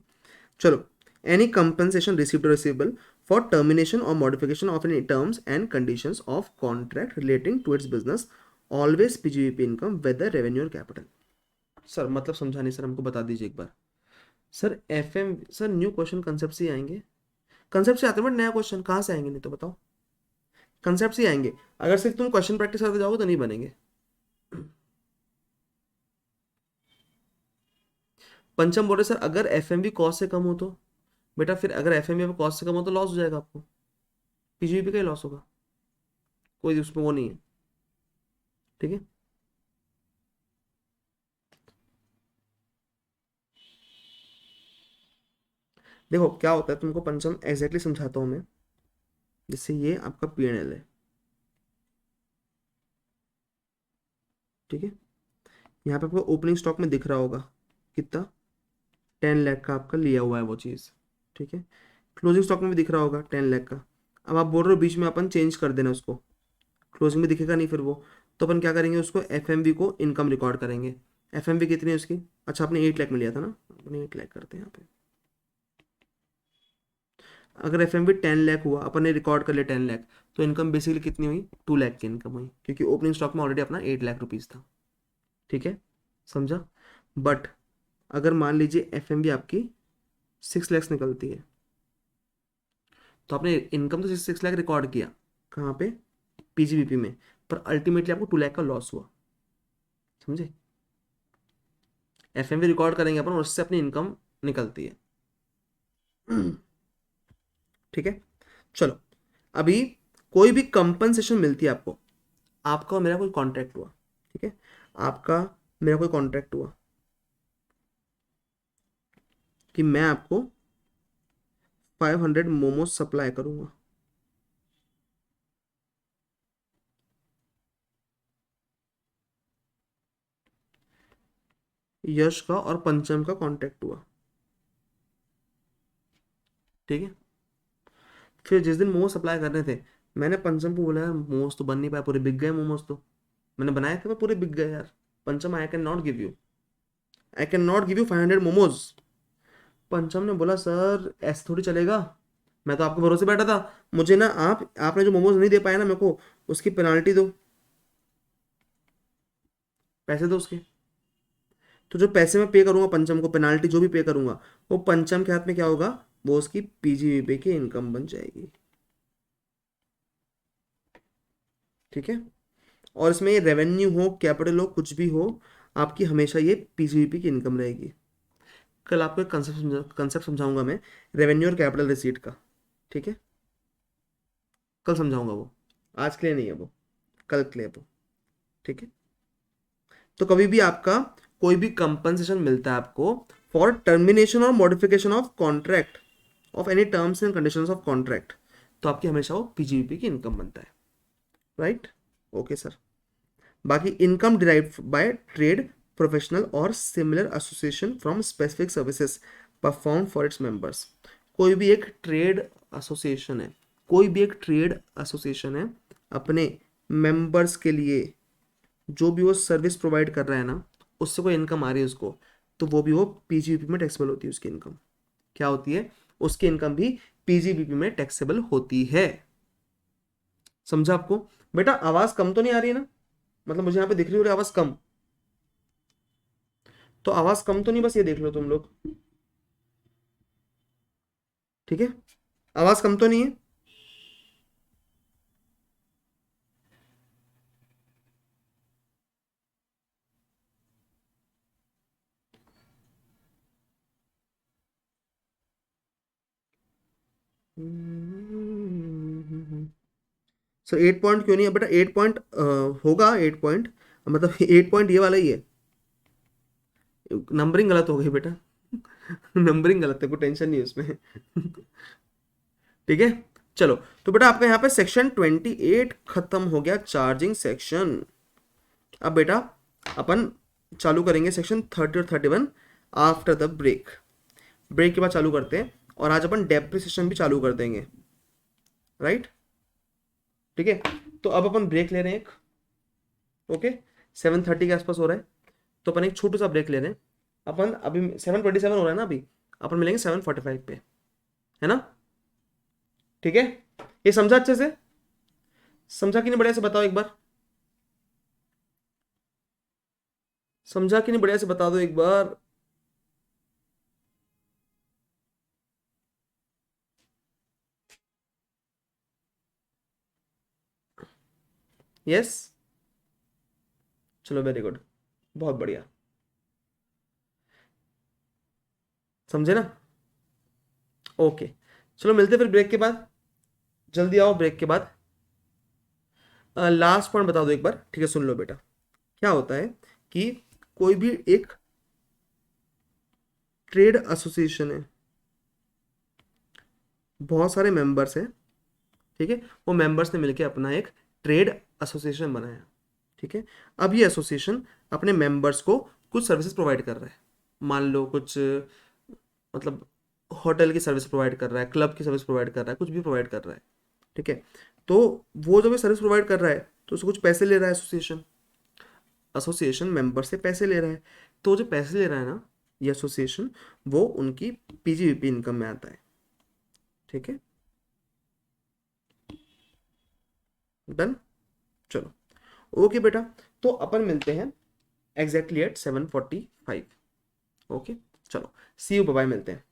S1: चलो। Any compensation received receivable for termination or modification of any terms and conditions of contract relating to its business always PGBP income whether revenue or capital. Sir मतलब समझा नहीं सर, हमको बता दीजिए एक बार। Sir FM sir new question concept से ही आएंगे, कंसेप्ट से आते हैं, बट नया क्वेश्चन कहाँ से आएंगे, नहीं तो बताओ। कंसेप्ट से ही आएंगे, अगर सिर्फ तुम क्वेश्चन प्रैक्टिस करते जाओगे तो नहीं बनेंगे। पंचम बोल रहे सर अगर FMV कॉस्ट से कम हो तो, बेटा फिर अगर FMV कॉस्ट से कम हो तो लॉस हो जाएगा आपको, पीजीवीपी का ही लॉस होगा, कोई उसमें वो नहीं है। ठीक है, देखो क्या होता है, तुमको पंचम एग्जैक्टली समझाता हूँ मैं। जैसे ये आपका P&L है, ठीक है। यहाँ पे आपको ओपनिंग स्टॉक में दिख रहा होगा कितना, 10 लाख का आपका लिया हुआ है वो चीज़, ठीक है। क्लोजिंग स्टॉक में भी दिख रहा होगा 10 लाख का। अब आप बोल रहे हो बीच में अपन चेंज कर देना उसको, क्लोजिंग में दिखेगा नहीं फिर वो, तो अपन क्या करेंगे, उसको FMV को इनकम रिकॉर्ड करेंगे। FMV कितनी है उसकी, अच्छा आपने 8 लाख में लिया था ना, अपने 8 लाख करते हैं यहाँ पे। अगर FMV 10 लाख हुआ, अपन ने रिकॉर्ड कर लिया 10 लाख, तो इनकम बेसिकली कितनी हुई, 2 लाख की इनकम हुई, क्योंकि ओपनिंग स्टॉक में ऑलरेडी अपना 8 लाख रुपीज़ था। ठीक है, समझा। बट अगर मान लीजिए FMV आपकी 6 लाख निकलती है, तो आपने इनकम तो 6 लाख रिकॉर्ड किया, कहाँ पे, पीजीबीपी में, पर अल्टीमेटली आपको 2 लाख का लॉस हुआ, समझे। FMV रिकॉर्ड करेंगे अपन और उससे अपनी इनकम निकलती है। ठीक है, चलो। अभी कोई भी कंपनसेशन मिलती है आपको, आपका और मेरा कोई कॉन्ट्रैक्ट हुआ, ठीक है, आपका मेरा कोई कॉन्ट्रैक्ट हुआ कि मैं आपको 500 मोमोज सप्लाई करूंगा, यश का और पंचम का कॉन्ट्रैक्ट हुआ, ठीक है। फिर जिस दिन मोमोज सप्लाई करने थे, मैंने पंचम को बोला यार मोमोज तो बन नहीं पाए, पूरे बिक गए मोमोज, तो मैंने बनाए थे पर पूरे बिक गए यार। पंचम I can not give you 500 momos. पंचम ने बोला सर ऐसे थोड़ी चलेगा, मैं तो आपके भरोसे बैठा था, मुझे ना आपने जो मोमोज नहीं दे पाया ना मेरे को, उसकी पेनाल्टी दो, पैसे दो उसके। तो जो पैसे मैं पे करूंगा पंचम को, पेनाल्टी जो भी पे करूंगा, वो पंचम के हाथ में क्या होगा, वो उसकी पीजीवीपी की इनकम बन जाएगी। ठीक है, और इसमें ये रेवेन्यू हो कैपिटल हो कुछ भी हो, आपकी हमेशा ये पीजीवीपी की इनकम रहेगी। कल आपको एक कंसेप्ट समझाऊंगा मैं, रेवेन्यू और कैपिटल रिसीट का, ठीक है, कल समझाऊंगा वो, आज के लिए नहीं है वो, कल के लिए वो। ठीक है, तो कभी भी आपका कोई भी कंपनसेशन मिलता है आपको for termination or modification of contract of any terms and conditions of contract, तो आपकी हमेशा वो पीजीवीपी की इनकम बनता है, राइट। Okay sir. बाकी income derived by trade professional or similar association from specific services perform for its members. कोई भी एक ट्रेड एसोसिएशन है, कोई भी एक ट्रेड एसोसिएशन है, अपने मेंबर्स के लिए जो भी वो सर्विस प्रोवाइड कर रहा है ना, उससे कोई इनकम आ रही है उसको, तो वो भी वो पीजीबीपी में टैक्सेबल होती है उसकी इनकम। क्या होती है? उसकी इनकम भी पीजीबीपी में टैक्सेबल होती है। समझा आपको? बेटा आवाज कम तो नहीं आ रही है ना? मतलब मुझे यहाँ पे दिख रही है आवाज कम, तो आवाज कम तो नहीं, बस ये देख लो तुम लोग। ठीक है, आवाज कम तो नहीं है? सर 8 पॉइंट क्यों नहीं है बेटा? 8 पॉइंट होगा, 8 पॉइंट, मतलब 8 पॉइंट ये वाला ही है। नंबरिंग गलत हो गई बेटा। नंबरिंग गलत है, कोई टेंशन नहीं है उसमें। ठीक है, चलो। तो बेटा आपका यहाँ पे सेक्शन 28 खत्म हो गया, चार्जिंग सेक्शन। अब बेटा अपन चालू करेंगे सेक्शन 30 और 31 आफ्टर द ब्रेक। ब्रेक के बाद चालू करते हैं, और आज अपन डेप्रिसिएशन भी चालू कर देंगे, राइट? ठीक है, तो अब अपन ब्रेक ले रहे हैं एक। ओके, 7:30 के आसपास हो रहा है, तो अपन एक छोटू सा ब्रेक ले रहे हैं। अपन अभी 7:27 हो रहा है ना, अभी अपन मिलेंगे 7:45 पे, है ना? ठीक है, ये समझा अच्छे से? समझा कि नहीं? बढ़िया से बताओ एक बार। समझा कि नहीं? बढ़िया से बता दो एक बार। यस, चलो वेरी गुड, बहुत बढ़िया। समझे ना? ओके, चलो मिलते हैं फिर ब्रेक के बाद। जल्दी आओ ब्रेक के बाद। लास्ट पॉइंट बता दो एक बार, ठीक है? सुन लो बेटा, क्या होता है कि कोई भी एक ट्रेड एसोसिएशन है, बहुत सारे मेंबर्स हैं, ठीक है? वो मेंबर्स ने मिलकर अपना एक ट्रेड एसोसिएशन बनाया, ठीक है? अब ये एसोसिएशन अपने मेंबर्स को कुछ सर्विसेज प्रोवाइड कर रहा है। मान लो कुछ, मतलब होटल की सर्विस प्रोवाइड कर रहा है, क्लब की सर्विस प्रोवाइड कर रहा है, कुछ भी प्रोवाइड कर रहा है, ठीक है? तो वो जब ये सर्विस प्रोवाइड कर रहा है तो उसको कुछ पैसे ले रहा है एसोसिएशन। एसोसिएशन मेंबर से पैसे ले रहा है, तो जो पैसे ले रहा है ना ये एसोसिएशन, वो उनकी पीजीवीपी इनकम में आता है। ठीक है, डन। चलो, ओके बेटा, तो अपन मिलते हैं एग्जैक्टली एट 7:45। ओके, चलो, सी यू, बाय, मिलते हैं।